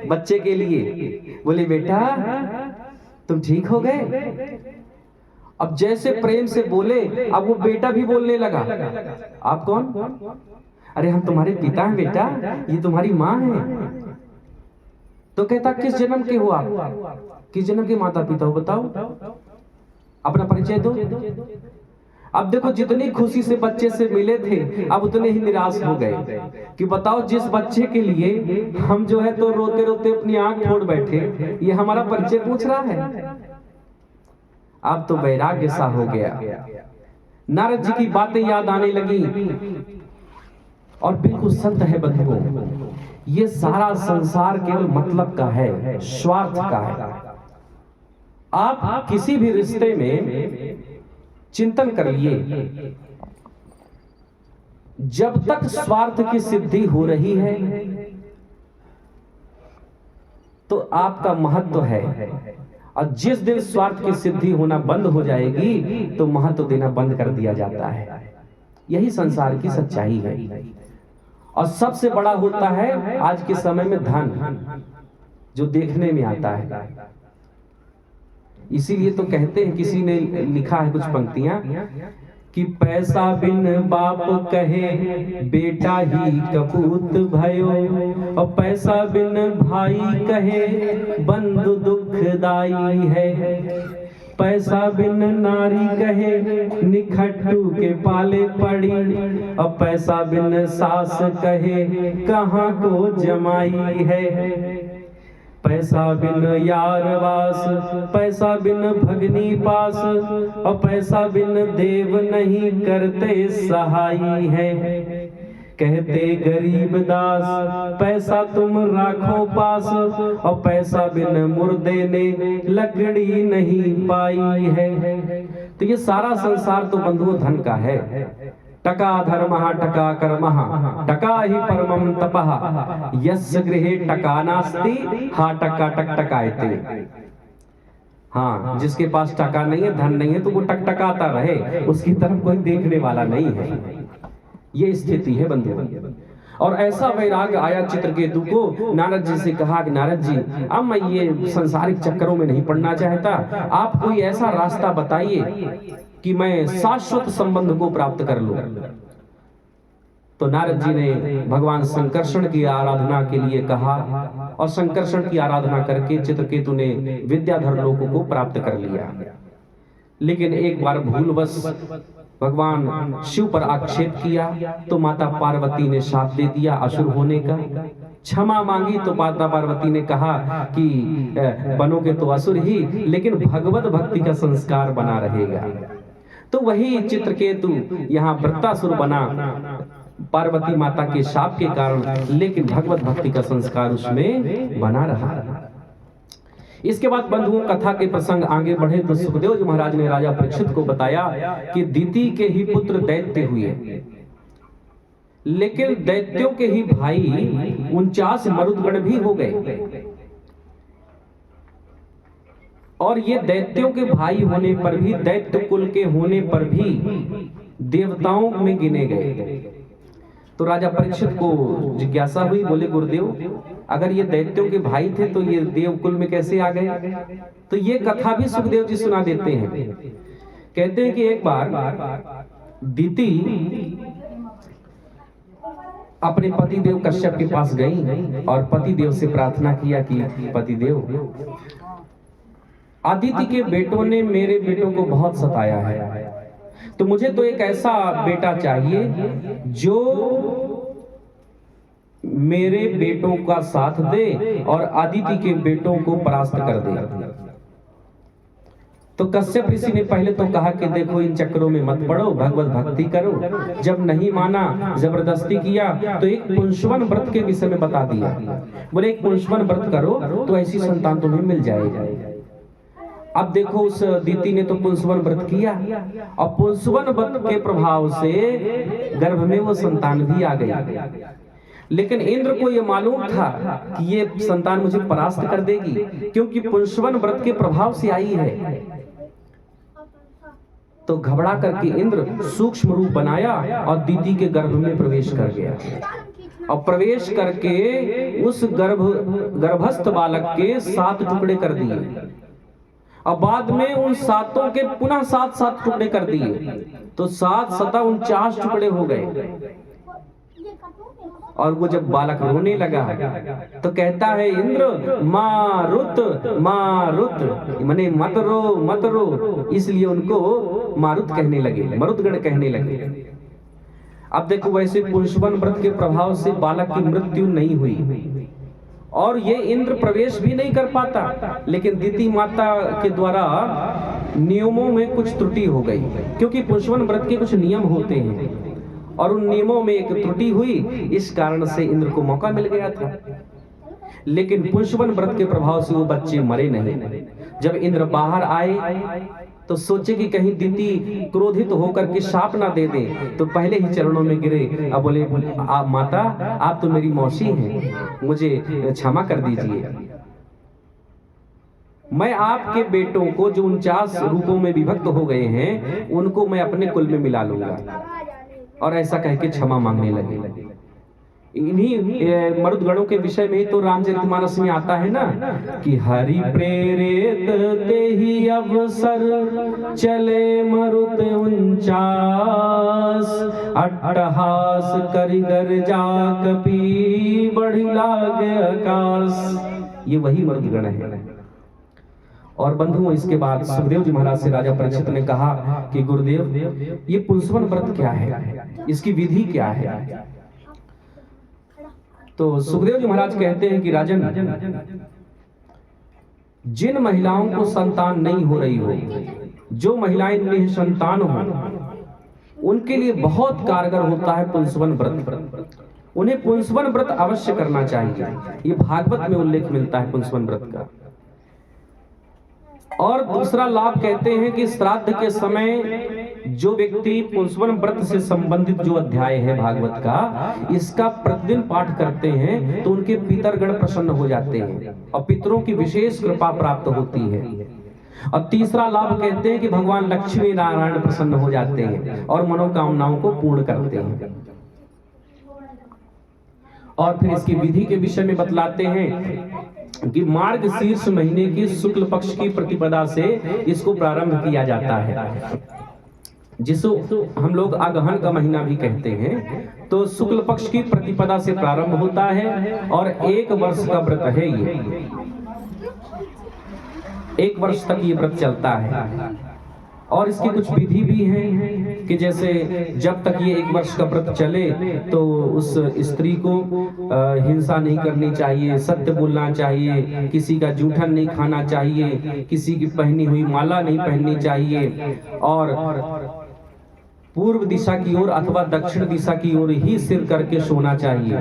बच्चे के लिए, बोले बेटा तुम ठीक हो गए। अब जैसे प्रेम से बोले, अब वो बेटा भी बोलने लगा, आप कौन? अरे हम तुम्हारे पिता हैं बेटा, ये तुम्हारी माँ है। तो कहता किस जन्म के हो आप, किस जन्म के माता पिता हो, बताओ अपना परिचय दो। अब देखो जितनी खुशी से बच्चे से मिले थे अब उतने ही निराश हो गए कि बताओ जिस बच्चे के लिए हम जो है तो रोते रोते अपनी आंख फोड़ बैठे, ये हमारा परिचय पूछ रहा है। अब तो वैराग्य सा हो गया। नारद जी की बातें याद आने लगी। और बिल्कुल सत्य है बंधुओं, ये सारा संसार केवल मतलब का है, स्वार्थ का है। आप किसी भी रिश्ते में चिंतन कर लिए, जब तक स्वार्थ की सिद्धि हो रही है तो आपका महत्व है। और जिस दिन स्वार्थ की सिद्धि होना बंद हो जाएगी तो महत्व देना बंद कर दिया जाता है। यही संसार की सच्चाई है। और सबसे बड़ा होता है आज के समय में धन, जो देखने में आता है। इसीलिए तो कहते हैं, किसी ने लिखा है कुछ पंक्तियां कि पैसा बिन बाप कहे बेटा ही कपूत भयो, और पैसा बिन भाई कहे बंधु दुखदाई है। पैसा बिन नारी कहे निखट्टू के पाले पड़ी, और पैसा बिन सास कहे कहाँ को जमाई है। पैसा बिन यार वास, पैसा बिन भगनी पास, और पैसा बिन देव नहीं करते सहाई है। कहते गरीब दास पैसा तुम राखो पास, और पैसा बिन मुर्दे ने लकड़ी नहीं पाई है। तो ये सारा संसार तो बंधुओं धन का है। टका धर्मः टका कर्मः टका ही परमं तपः, यस्य गृहे टका नास्ति हा टका टक टकायते। हाँ, जिसके पास टका नहीं है, धन नहीं है, तो वो टकटकाता रहे, उसकी तरफ कोई देखने वाला नहीं है। ये स्थिति है बंधुओं। और ऐसा वैराग्य आया चित्रकेतु को। नारद जी से कहा कि नारद जी, अब मैं ये सांसारिक चक्करों में नहीं पड़ना चाहता, आप कोई ऐसा रास्ता बताइए कि मैं शाश्वत संबंध को प्राप्त कर लूं। तो नारद जी ने भगवान संकर्षण की आराधना के लिए कहा, और संकर्षण की आराधना करके चित्रकेतु ने विद्याधर लोक को प्राप्त कर लिया। लेकिन एक बार भूलवश भगवान शिव पर आक्षेप किया, तो माता पार्वती ने शाप दे दिया असुर होने का। क्षमा मांगी तो माता पार्वती ने कहा कि बनोगे तो असुर ही, लेकिन भगवत भक्ति का संस्कार बना रहेगा। तो वही चित्रकेतु यहाँ वृत्तासुर बना पार्वती माता के शाप के कारण, लेकिन भगवत भक्ति का संस्कार उसमें बना रहा। इसके बाद बंधुओं कथा के प्रसंग आगे बढ़े तो सुखदेव जी महाराज ने राजा परीक्षित को बताया कि दीति के ही पुत्र दैत्य हुए, लेकिन दैत्यों के ही भाई 49 मरुदगण भी हो गए। और ये दैत्यों के भाई होने पर भी, दैत्य कुल के होने पर भी देवताओं में गिने गए। तो राजा परीक्षित को जिज्ञासा हुई, बोले गुरुदेव, अगर ये दैत्यों के भाई थे तो ये देव कुल में कैसे आ गए? तो ये कथा भी सुखदेव जी सुना देते हैं। कहते हैं कि एक बार दीति अपने पतिदेव कश्यप के पास गई और पतिदेव से प्रार्थना किया कि पतिदेव, आदित्य के बेटों ने मेरे बेटों को बहुत सताया है, तो मुझे तो एक ऐसा बेटा चाहिए जो मेरे बेटों का साथ दे और आदित्य के बेटों को परास्त कर दे। तो कश्यप ऋषि ने पहले तो कहा कि देखो, इन चक्करों में मत पड़ो, भगवत भक्ति करो। जब नहीं माना, जबरदस्ती किया, तो एक पुंसवन व्रत के विषय में बता दिया। बोले एक पुंसवन व्रत करो तो ऐसी संतान तुम्हें मिल जाएगी। अब देखो, उस दीति ने तो पुंसवन व्रत किया, और पुंसवन व्रत के प्रभाव से गर्भ में वो संतान भी आ गई। लेकिन इंद्र को यह मालूम था कि ये संतान मुझे परास्त कर देगी, क्योंकि पुंसवन व्रत के प्रभाव से आई है। तो घबरा करके इंद्र सूक्ष्म रूप बनाया और दीति के गर्भ में प्रवेश कर गया, और प्रवेश करके उस गर्भस्थ बालक के 7 टुकड़े कर दिए, और बाद में उन 7 के पुनः 7 टुकड़े कर दिए। तो 7 7 49 टुकड़े हो गए। और वो जब बालक रोने लगा तो कहता है इंद्र, मारुत मारुत, माने मत रो मत रो, इसलिए उनको मारुत कहने लगे, मरुदगण कहने लगे। अब देखो, वैसे पुंसवन व्रत के प्रभाव से बालक की मृत्यु नहीं हुई, और ये इंद्र प्रवेश भी नहीं कर पाता, लेकिन दीति माता के द्वारा नियमों में कुछ त्रुटि हो गई, क्योंकि पुंसवन व्रत के कुछ नियम होते हैं, और उन नियमों में एक त्रुटि हुई, इस कारण से इंद्र को मौका मिल गया था। लेकिन पुंसवन व्रत के प्रभाव से वो बच्चे मरे नहीं। जब इंद्र बाहर आए तो सोचे कि कहीं दीति क्रोधित होकर के शाप ना दे दे, तो पहले ही चरणों में गिरे। अब बोले, आप माता, आप तो मेरी मौसी हैं, मुझे क्षमा कर दीजिए। मैं आपके बेटों को जो 49 रूपों में विभक्त हो गए हैं उनको मैं अपने कुल में मिला लूंगा। और ऐसा कह के क्षमा मांगने लगे। इन्हीं मरुदगणों के विषय में ही तो रामचरितमानस में आता है ना कि हरि प्रेरित ते ही अवसर चले मरुत 49 अट्टहास करि गर्जा कपि बढ़ी लागे आकाश। ये वही मरुदगण है। और बंधुओं, इसके बाद सुखदेव जी महाराज से राजा परीक्षित ने कहा कि गुरुदेव, ये पुंसवन व्रत क्या है, इसकी विधि क्या है? तो सुखदेव जी महाराज कहते हैं कि राजन, जिन महिलाओं को संतान नहीं हो रही हो, जो महिलाएं निसंतान हो, उनके लिए बहुत कारगर होता है पुंसवन व्रत। उन्हें पुंसवन व्रत अवश्य करना चाहिए। ये भागवत में उल्लेख मिलता है पुंसवन व्रत का। और दूसरा लाभ कहते हैं कि श्राद्ध के समय जो व्यक्ति पुंसवन व्रत से संबंधित जो अध्याय है भागवत का, इसका प्रतिदिन पाठ करते हैं तो उनके पितरगण प्रसन्न हो जाते हैं और पितरों की विशेष कृपा प्राप्त होती है। और तीसरा लाभ कहते हैं कि भगवान लक्ष्मी नारायण प्रसन्न हो जाते हैं और मनोकामनाओं को पूर्ण करते हैं। और फिर इसकी विधि के विषय में बतलाते हैं कि मार्ग शीर्ष महीने की शुक्ल पक्ष की प्रतिपदा से इसको प्रारंभ किया जाता है, जिसको हम लोग अगहन का महीना भी कहते हैं। तो शुक्ल पक्ष की प्रतिपदा से प्रारंभ होता है और 1 वर्ष का व्रत है ये। 1 वर्ष तक ये व्रत चलता है। और इसकी कुछ विधि भी है कि जैसे जब तक ये 1 वर्ष का व्रत चले तो उस स्त्री को हिंसा नहीं करनी चाहिए, सत्य बोलना चाहिए, किसी का जूठन नहीं खाना चाहिए, किसी की पहनी हुई माला नहीं पहननी चाहिए, और पूर्व दिशा की ओर अथवा दक्षिण दिशा की ओर ही सिर करके सोना चाहिए,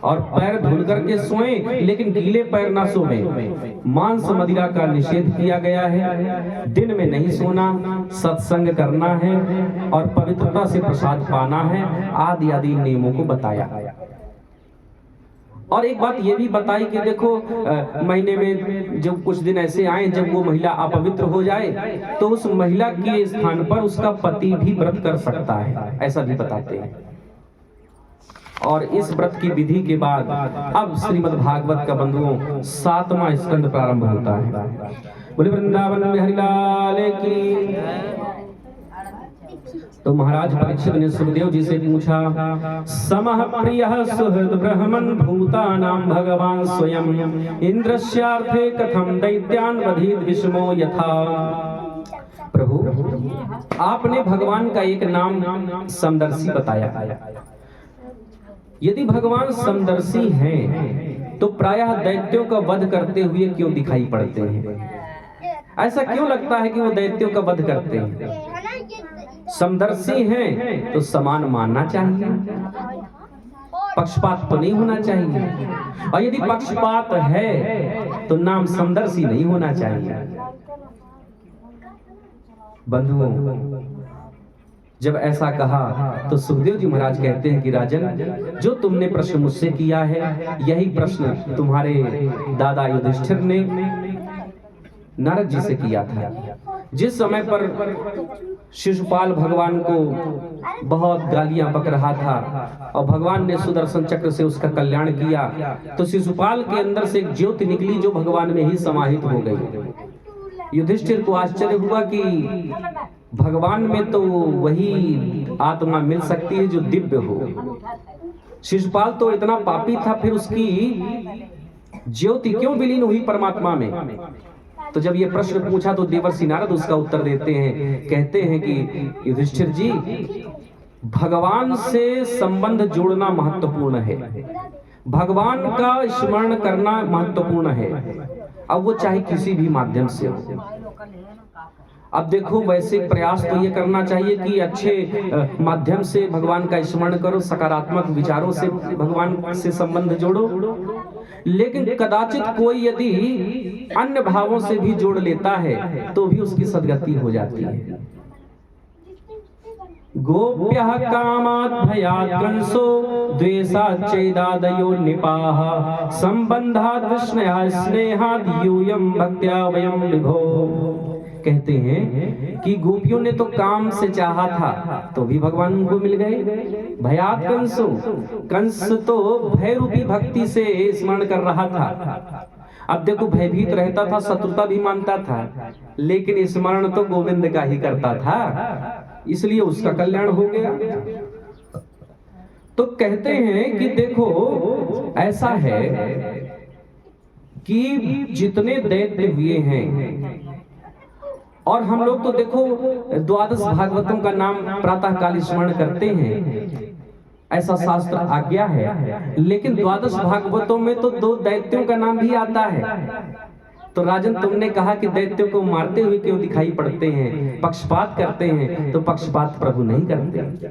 और पैर धुल करके सोएं लेकिन गीले पैर ना सोएं। मांस मदिरा का निषेध किया गया है। दिन में नहीं सोना, सत्संग करना है और पवित्रता से प्रसाद पाना है, आदि आदि नियमों को बताया। और एक बात ये भी बताई कि देखो महीने में जब कुछ दिन ऐसे आए जब वो महिला अपवित्र हो जाए तो उस महिला के स्थान पर उसका पति भी व्रत कर सकता है, ऐसा भी बताते हैं। और इस व्रत की विधि के बाद अब श्रीमद् भागवत का बंधुओं 7वां स्कंद प्रारंभ होता है। बोले वृंदावन बिहारी लाल की। तो महाराज परीक्षित ने सुखदेव जी से पूछा, समः प्रियः सुहृद ब्रह्मन् भूतानां भगवान स्वयं इंद्रस्यार्थे कथम दैत्यान् वधीत विषमो यथा। प्रभु, आपने भगवान का एक नाम समदर्शी बताया। यदि भगवान समदर्शी हैं तो प्रायः दैत्यों का वध करते हुए क्यों दिखाई पड़ते हैं? ऐसा क्यों लगता है कि वो दैत्यों का वध करते हैं? समदर्शी हैं तो समान मानना चाहिए, पक्षपात तो नहीं होना चाहिए। और यदि पक्षपात है तो नाम समदर्शी नहीं होना चाहिए। बंधुओं, जब ऐसा कहा तो सुखदेव जी महाराज कहते हैं कि राजन, जो तुमने प्रश्न मुझसे किया है यही प्रश्न तुम्हारे दादा युधिष्ठिर ने नारद जी से किया था। जिस समय पर शिशुपाल भगवान को बहुत गालियां बक रहा था और भगवान ने सुदर्शन चक्र से उसका कल्याण किया, तो शिशुपाल के अंदर से एक ज्योति निकली जो भगवान में ही समाहित हो गई। युधिष्ठिर को आश्चर्य हुआ कि भगवान में तो वही आत्मा मिल सकती है जो दिव्य हो। शिशुपाल तो इतना पापी था, फिर उसकी ज्योति क्यों विलीन हुई परमात्मा में? तो जब ये प्रश्न पूछा तो देवर्षि नारद उसका उत्तर देते हैं, कहते हैं कि युधिष्ठिर जी, भगवान से संबंध जोड़ना महत्वपूर्ण है, भगवान का स्मरण करना महत्वपूर्ण है, अब वो चाहे किसी भी माध्यम से हो। अब देखो, वैसे प्रयास तो ये करना चाहिए कि अच्छे माध्यम से भगवान का स्मरण करो, सकारात्मक विचारों से भगवान से संबंध जोड़ो, लेकिन कदाचित कोई यदि अन्य भावों से भी जोड़ लेता है तो भी उसकी सद्गति हो जाती है। गोप्यः कामात् भयात् कंसो द्वेषात् चैदादयो निपाः संबंधात् विष्णया स्नेहात् यूयं भक्त्या वयं विभो। कहते हैं कि गोपियों ने तो काम से चाहा था तो भी भगवान उनको मिल गए। भयात कंसो, कंस तो भय रूपी भक्ति से स्मरण कर रहा था। अब देखो भयभीत रहता था, शत्रुता भी मानता था, लेकिन स्मरण तो गोविंद का ही करता था, इसलिए उसका कल्याण हो गया। तो कहते हैं कि देखो ऐसा है कि जितने दैत्य हुए हैं, और हम लोग तो देखो द्वादश भागवतों का नाम प्रातः काल स्मरण करते हैं, ऐसा शास्त्र आज्ञा है, लेकिन द्वादश भागवतों में तो 2 दैत्यों का नाम भी आता है। तो राजन तुमने कहा कि दैत्यों को मारते हुए क्यों दिखाई पड़ते हैं, पक्षपात करते हैं, तो पक्षपात प्रभु नहीं करते।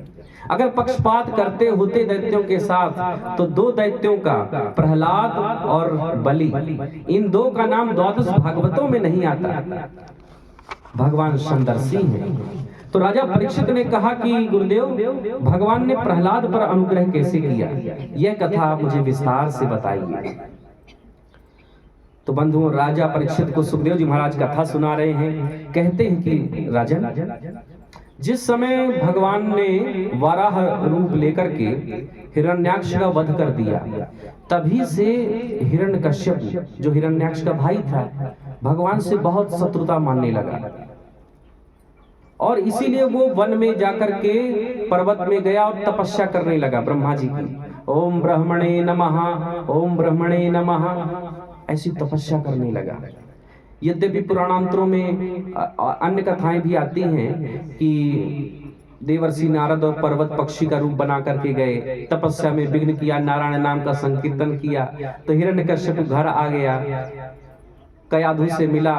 अगर पक्षपात करते होते दैत्यों के साथ तो 2 दैत्यों का, प्रहलाद और बलि, इन 2 का नाम द्वादश भागवतों में नहीं आता। भगवान संदर्शी हैं। तो राजा परीक्षित ने कहा कि गुरुदेव भगवान ने प्रहलाद पर अनुग्रह कैसे किया, यह कथा आप मुझे विस्तार से बताइए। तो बंधुओं, राजा परीक्षित को सुखदेव जी महाराज कथा सुना रहे हैं। कहते हैं कि राजन, जिस समय भगवान ने वाराह रूप लेकर के हिरण्याक्ष का वध कर दिया, तभी से हिरण्यकश्यप जो हिरण्याक्ष का भाई था, भगवान से बहुत शत्रुता मानने लगा, और इसीलिए वो वन में जाकर के पर्वत में गया और तपस्या करने लगा ब्रह्मा जी की। ओम ब्रह्मणे नमः, ओम ब्रह्मणे नमः, ऐसी तपस्या करने लगा। यद्यपि पुराणांतरों में अन्य कथाएं भी आती हैं कि देवर्षि नारद और पर्वत पक्षी का रूप बना करके गए, तपस्या में विघ्न किया, नारायण नाम का संकीर्तन किया, तो हिरण्यकश्यप घर आ गया, कयाधु से मिला,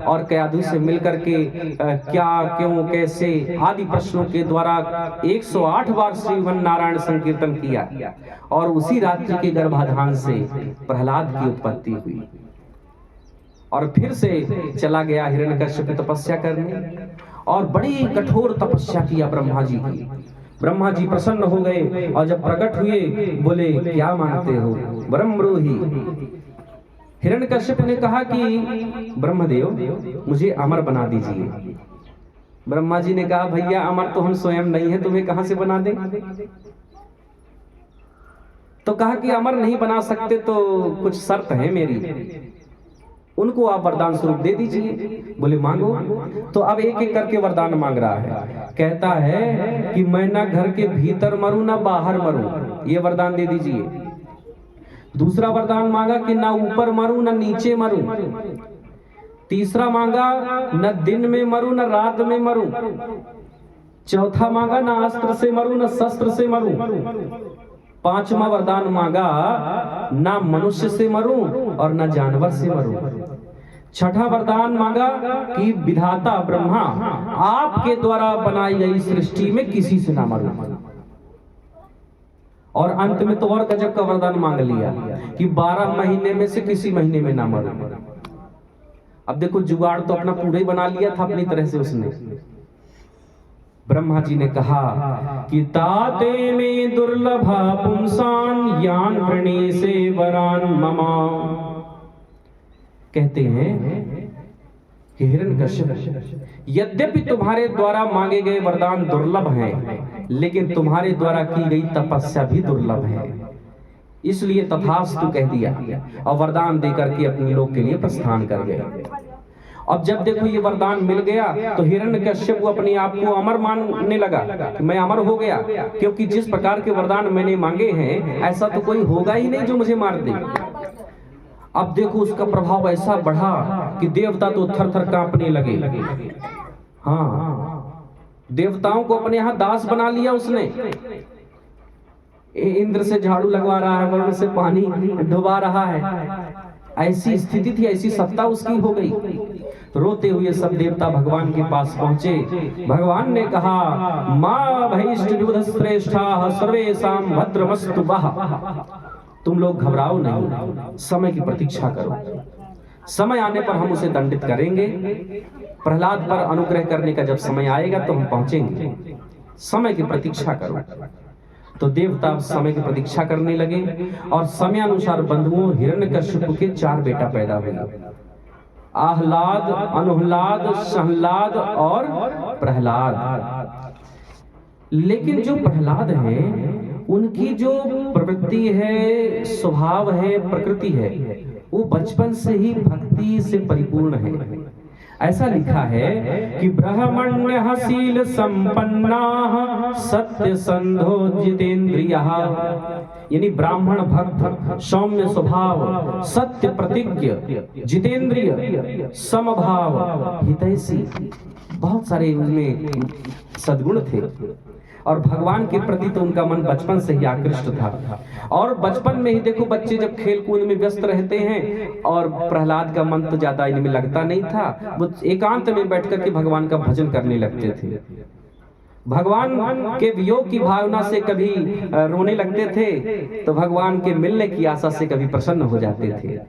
और कयाधु से मिलकर के क्या, क्यों, कैसे आदि प्रश्नों के द्वारा 108 बार श्रीमन नारायण संकीर्तन किया, और उसी रात्रि के गर्भाधान से प्रहलाद की उत्पत्ति हुई। और फिर से चला गया हिरण्यकश्यप तपस्या करने, और बड़ी कठोर तपस्या किया ब्रह्मा जी की। ब्रह्मा जी प्रसन्न हो गए, और जब प्रकट हुए बोले क्या मांगते हो, वरम ब्रूहि। हिरण्यकश्यप ने कहा कि ब्रह्मदेव मुझे अमर बना दीजिए। ब्रह्मा जी ने कहा भैया अमर तो हम स्वयं नहीं है, तुम्हें कहां से बना दें। तो कहा कि अमर नहीं बना सकते तो कुछ शर्त है मेरी, उनको आप वरदान स्वरूप दे दीजिए। बोले मांगो। तो अब एक एक करके वरदान मांग रहा है। कहता है कि मैं ना घर के भीतर मरूं ना बाहर मरूं, ये वरदान दे दीजिए। दूसरा वरदान मांगा कि ना ऊपर मरूं ना नीचे मरूं। तीसरा मांगा न दिन में मरूं ना रात में मरूं। चौथा मांगा ना अस्त्र से मरूं ना शस्त्र से मरूं। पांचवा वरदान मांगा ना मनुष्य से मरूं और ना जानवर से मरूं। छठा वरदान मांगा कि विधाता ब्रह्मा आपके द्वारा बनाई गई सृष्टि में किसी से ना मरूं। और अंत में तो और गजब का वरदान मांग लिया कि 12 महीने में से किसी महीने में ना मरूं। अब देखो जुगाड़ तो अपना पूरा ही बना लिया था अपनी तरह से उसने। ब्रह्मा जी ने कहा कि ताते में दुर्लभा पुंसान यान वृणी से वरान ममा। कहते हैं कि हिरण्यकश्यप यद्यपि तुम्हारे द्वारा मांगे गए वरदान दुर्लभ हैं, लेकिन तुम्हारे द्वारा की गई तपस्या भी दुर्लभ है, इसलिए तथास्तु कह दिया और वरदान देकर के अपने लोक के लिए प्रस्थान कर गए। अब जब देखो ये वरदान मिल गया तो हिरण्यकश्यप को अपने आप को अमर मानने लगा कि मैं अमर हो गया, क्योंकि जिस प्रकार के वरदान मैंने मांगे हैं ऐसा तो कोई होगा ही नहीं जो मुझे मार दे। अब देखो उसका प्रभाव ऐसा बढ़ा कि देवता तो थर थर कांपने लगे। हाँ, देवताओं को अपने यहाँ दास बना लिया उसने। इंद्र से झाड़ू लगवा रहा है, वरुण से पानी डुबा रहा है, ऐसी स्थिति थी, ऐसी सत्ता उसकी हो गई। रोते हुए सब देवता भगवान के पास पहुंचे। भगवान ने कहा मां भैष्ट विबुध श्रेष्ठा सर्वेषां भद्रमस्तु वः। तुम लोग घबराओ नहीं, समय की प्रतीक्षा करो, समय आने पर हम उसे दंडित करेंगे। प्रहलाद पर अनुग्रह करने का जब समय आएगा तो हम पहुंचेंगे। समय की प्रतीक्षा करो। तो देवता समय की प्रतीक्षा करने लगे और समयानुसार बंधुओं हिरण्यकश्यप के 4 बेटा पैदा हुए, आह्लाद, अनुह्लाद, सहलाद और प्रहलाद। लेकिन जो प्रहलाद है उनकी जो प्रवृत्ति है, स्वभाव है, प्रकृति है, वो बचपन से ही भक्ति से परिपूर्ण है। ऐसा लिखा है कि ब्राह्मण्य शील संपन्ना सत्य संधो जितेंद्रिय, यानी ब्राह्मण भक्त, सौम्य स्वभाव, सत्य प्रतिज्ञ, जितेंद्रिय, समभाव, हितैषी, बहुत सारे उनमें सद्गुण थे। और भगवान के प्रति तो उनका मन बचपन से ही आकृष्ट था। और बचपन में ही देखो बच्चे जब खेल कूद में व्यस्त रहते हैं, और प्रहलाद का मन तो ज्यादा इनमें लगता नहीं था, वो एकांत में बैठ करके भगवान का भजन करने लगते थे। भगवान के वियोग की भावना से कभी रोने लगते थे, तो भगवान के मिलने की आशा से कभी प्रसन्न हो जाते थे।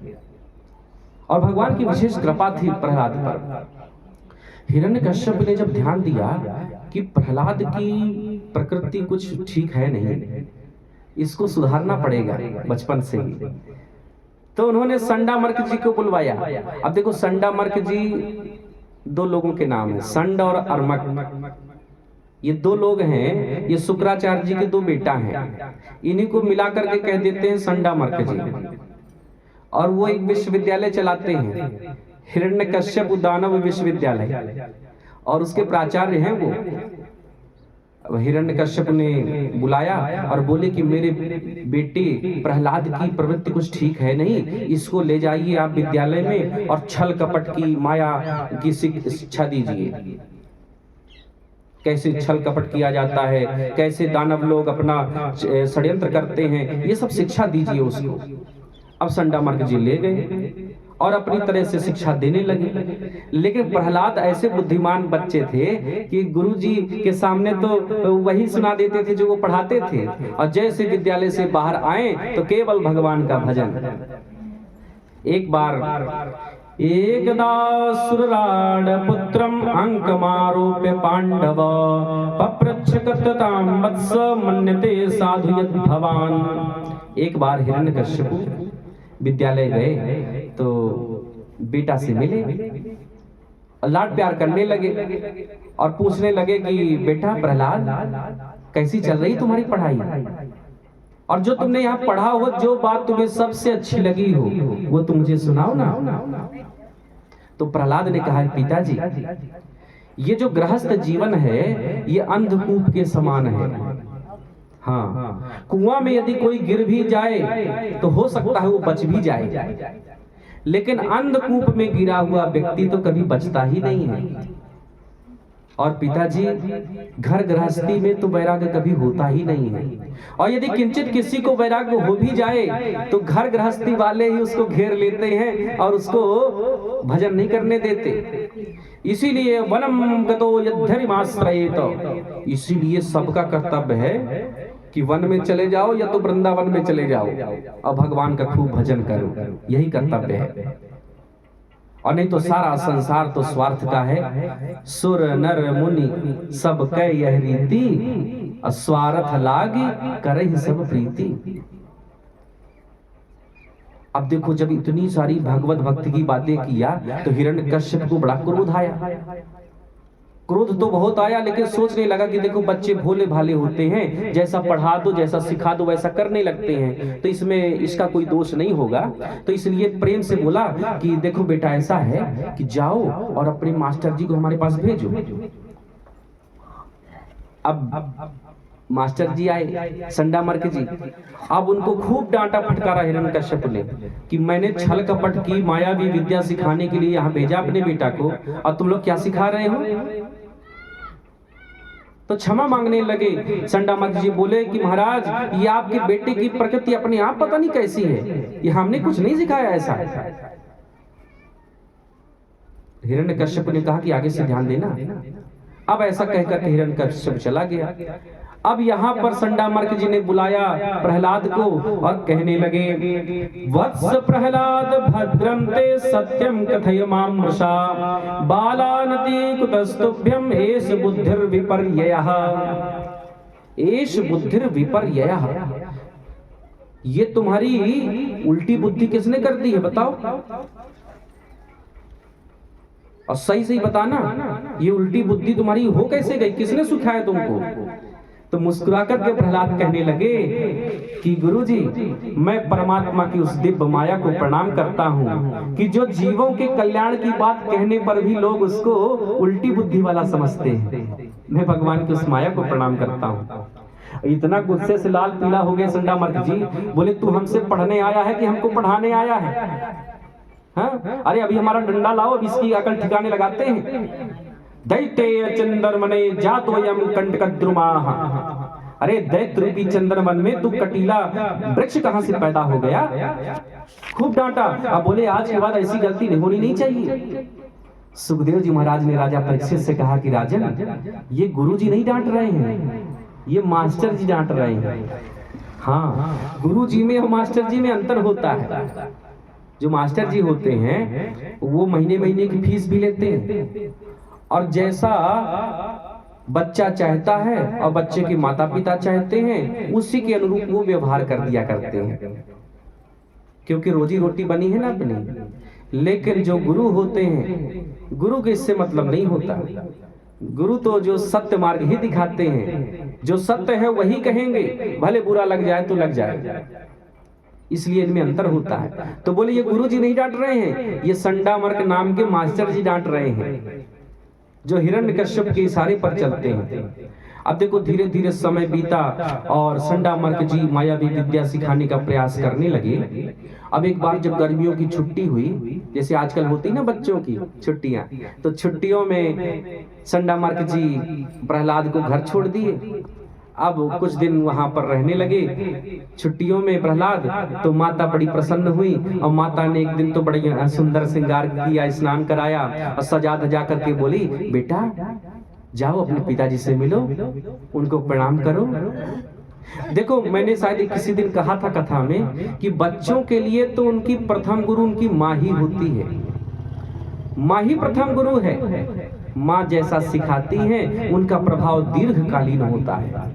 और भगवान की विशेष कृपा थी प्रहलाद पर। हिरण्यकश्यप ने जब ध्यान दिया कि प्रहलाद की प्रकृति कुछ ठीक है नहीं, इसको सुधारना पड़ेगा बचपन से ही, तो उन्होंने संडामर्क जी को बुलवाया। अब देखो संडामर्क जी 2 लोगों के नाम है, संड और अर्मक। ये 2 लोग हैं, ये शुक्राचार्य जी के 2 बेटा हैं। इन्हीं को मिला करके कह देते हैं संडामर्क जी। और वो एक विश्वविद्यालय चलाते हैं, हिरण्यकश्यप दानव विश्वविद्यालय, और उसके प्राचार्य हैं वो। हिरण्यकश्यप ने बुलाया और बोले कि मेरे बेटे प्रहलाद की प्रवृत्ति कुछ ठीक है नहीं, इसको ले जाइए आप विद्यालय में और छल कपट की, माया की शिक्षा दीजिए। कैसे छल कपट किया जाता है, कैसे दानव लोग अपना षड्यंत्र करते हैं, ये सब शिक्षा दीजिए उसको। अब संडामर्क जी ले गए और अपनी तरह से शिक्षा देने लगे। लेकिन प्रहलाद ऐसे बुद्धिमान बच्चे थे कि गुरुजी के सामने तो वही सुना देते थे जो वो पढ़ाते थे, और जैसे विद्यालय से बाहर आए तो केवल भगवान का भजन। एक बार एकदा सुरराड पुत्रम अंकमारोप्य पांडव पप्रच्छ कथतां वत्स मन्यते साधु यद् भवान। एक बार हिरण्यकश्यप विद्यालय गए तो बेटा से मिले, लाड प्यार करने लगे और पूछने लगे कि बेटा प्रहलाद, कैसी चल रही तुम्हारी पढ़ाई, और जो तुमने यहाँ पढ़ा हो, जो बात तुम्हें सबसे अच्छी लगी हो, वो तुम मुझे सुनाओ ना। तो प्रहलाद ने कहा, पिताजी ये जो गृहस्थ जीवन है ये अंधकूप के समान है। हाँ, कुआं में यदि कोई गिर भी जाए तो हो सकता है वो बच भी जाए, लेकिन अंधकूप में गिरा हुआ व्यक्ति तो कभी बचता ही नहीं है। और पिताजी घर गृहस्थी में तो वैराग्य कभी होता ही नहीं है, और यदि किंचित किसी को वैराग्य हो भी जाए तो घर गृहस्थी वाले ही उसको घेर लेते हैं और उसको भजन नहीं करने देते। इसीलिए वनम गतो यद्धरिमाश्रयेत, इसीलिए सबका कर्तव्य है कि वन में चले जाओ या तो वृंदावन में चले जाओ और भगवान का खूब भजन करो, यही कर्तव्य है। और नहीं तो सारा संसार तो स्वार्थ का है। सुर नर मुनि सब कै यह रीति, स्वार्थ लागी करहि सब प्रीति। अब देखो जब इतनी सारी भगवत भक्ति की बातें किया तो हिरण्यकश्यप को बड़ा क्रोध आया। क्रोध तो बहुत आया, लेकिन सोचने लगा कि देखो बच्चे भोले भाले होते हैं, जैसा पढ़ा दो जैसा सिखा दो वैसा करने लगते हैं, तो इसमें इसका कोई दोष नहीं होगा। तो इसलिए प्रेम से बोला कि देखो बेटा ऐसा है कि जाओ और अपने मास्टर जी को हमारे पास भेजो। अब मास्टर जी आए संडामर्क जी, अब उनको खूब डांटा फटकारा हिरण्यकश्यप ने कि मैंने छल कपट की मायावी विद्या सिखाने के लिए यहाँ भेजा अपने बेटा को, और तुम लोग क्या सिखा रहे हो। तो क्षमा मांगने लगे। संडामर्क जी बोले कि महाराज ये आपके बेटे की प्रकृति अपने आप पता नहीं कैसी है, ये हमने कुछ नहीं सिखाया ऐसा। हिरण्यकश्यप ने कहा कि आगे से ध्यान देना। अब ऐसा कहकर हिरण्यकश्यप चला गया। अब यहाँ पर संडामर्क जी ने बुलाया प्रहलाद को और कहने लगे, वत्स प्रहलाद भद्रम ते सत्यम कथय माम वृषा बालानति कुतस्तुभ्यम एष बुद्धिर विपर्ययः। एष बुद्धिर विपर्ययः, ये तुम्हारी उल्टी बुद्धि किसने कर दी है बताओ? और सही सही बताना, ये उल्टी बुद्धि तुम्हारी हो कैसे गई, किसने सिखाया तुमको? तो मुस्कुराकर के प्रहलाद कहने लगे कि गुरुजी, मैं परमात्मा की उस दिव्य माया को प्रणाम करता हूँ कि जो जीवों के कल्याण की बात कहने पर भी लोग उसको उल्टी बुद्धि वाला समझते हैं। मैं भगवान की उस माया को प्रणाम करता हूँ। इतना गुस्से से लाल पीला हो गए संडामर्क जी, बोले तू हमसे पढ़ने आया है कि हमको पढ़ाने आया है? हाँ? अरे अभी हमारा डंडा लाओ, अब इसकी अकल ठिकाने लगाते हैं। दैत्य चंद्रमने जातोयम कंटकद्रुमाः। अरे दैत्य रूपी चंद्रमन में तू कटीला वृक्ष कहां से पैदा हो गया? खूब डांटा। अब बोले आज के बाद ऐसी गलती नहीं होनी नहीं चाहिए। सुखदेव जी महाराज ने राजा परीक्षित से कहा कि राजन, ये गुरु जी नहीं डांट रहे हैं, ये मास्टर जी डांट रहे हैं। हाँ, गुरु जी में और मास्टर जी में अंतर होता है। जो मास्टर जी होते हैं वो महीने महीने की फीस भी लेते हैं, और जैसा बच्चा चाहता है और बच्चे के माता पिता चाहते हैं उसी के अनुरूप वो व्यवहार कर दिया करते हैं, क्योंकि रोजी रोटी बनी है ना अपनी। लेकिन जो गुरु होते हैं, गुरु के इससे मतलब नहीं होता। गुरु तो जो सत्य मार्ग ही दिखाते हैं, जो सत्य है वही कहेंगे, भले बुरा लग जाए तो लग जाए, इसलिए इनमें अंतर होता है। तो बोले ये गुरु जी नहीं डांट रहे हैं, ये संडामर्क नाम के मास्टर जी डांट रहे हैं, जो हिरण्यकश्यप के इशारे पर चलते हैं। अब देखो धीरे धीरे समय बीता और संडामर्क जी मायावी विद्या सिखाने का प्रयास करने लगे। अब एक बार जब गर्मियों की छुट्टी हुई, जैसे आजकल होती ना बच्चों की छुट्टियां, तो छुट्टियों में संडामर्क जी प्रहलाद को घर छोड़ दिए। अब कुछ दिन वहां पर रहने लगे छुट्टियों में प्रहलाद। तो माता बड़ी प्रसन्न हुई और माता ने एक दिन तो बड़ी सुंदर श्रृंगार किया, स्नान कराया और सजा धजा करके बोली, बेटा जाओ अपने पिताजी से मिलो, उनको प्रणाम करो। देखो मैंने शायद किसी दिन कहा था कथा में कि बच्चों के लिए तो उनकी प्रथम गुरु उनकी माँ ही होती है। माँ ही प्रथम गुरु है। माँ जैसा सिखाती है उनका प्रभाव दीर्घकालीन होता है।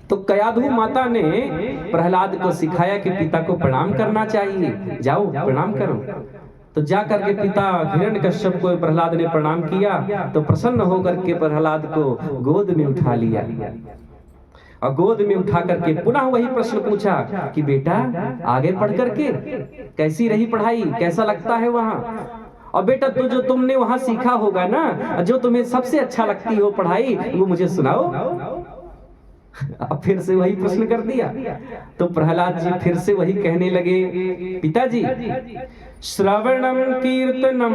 तो कयाधु माता ने प्रहलाद को सिखाया कि पिता को प्रणाम करना चाहिए, जाओ प्रणाम करो। तो जा करके पिता हिरण्यकश्यप को प्रहलाद ने प्रणाम किया तो प्रसन्न होकर के प्रहलाद को गोद में उठा लिया और गोद में उठा करके पुनः वही प्रश्न पूछा कि बेटा आगे पढ़ करके कैसी रही पढ़ाई, कैसा लगता है वहाँ? और बेटा तो जो तुमने वहां सीखा होगा ना, जो तुम्हें सबसे अच्छा लगती हो पढ़ाई, वो मुझे सुनाओ। अब फिर से वही प्रश्न कर दिया। तो प्रहलाद जी फिर से वही कहने लगे, पिताजी श्रवणम कीर्तनम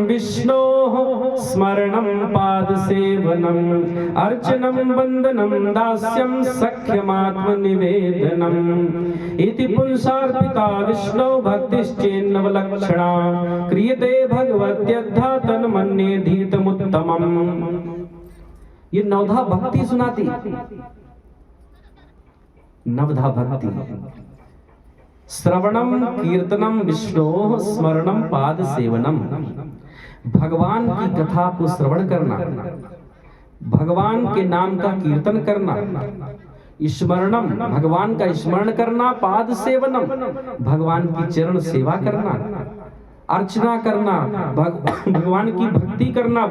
विष्णोः स्मरणम पाद सेवनम अर्चनम वंदनम दास्यम सख्यमात्म निवेदनम इति पुंसार्पिता विष्णो भक्तिश्चेन्नवलक्षणा क्रियते भगवत्यद्धा तन्मन्येधीतमुत्तमम्। ये नवधा भक्ति सुनाती, नवधा भक्ति। श्रवणम कीर्तनम विष्णोः स्मरणम पाद सेवनम, भगवान की कथा को श्रवण करना, भगवान के नाम का कीर्तन करना, स्मरणम भगवान का स्मरण करना, पाद सेवनम भगवान की चरण सेवा करना, अर्चना करना, भगवान की भक्ति करना।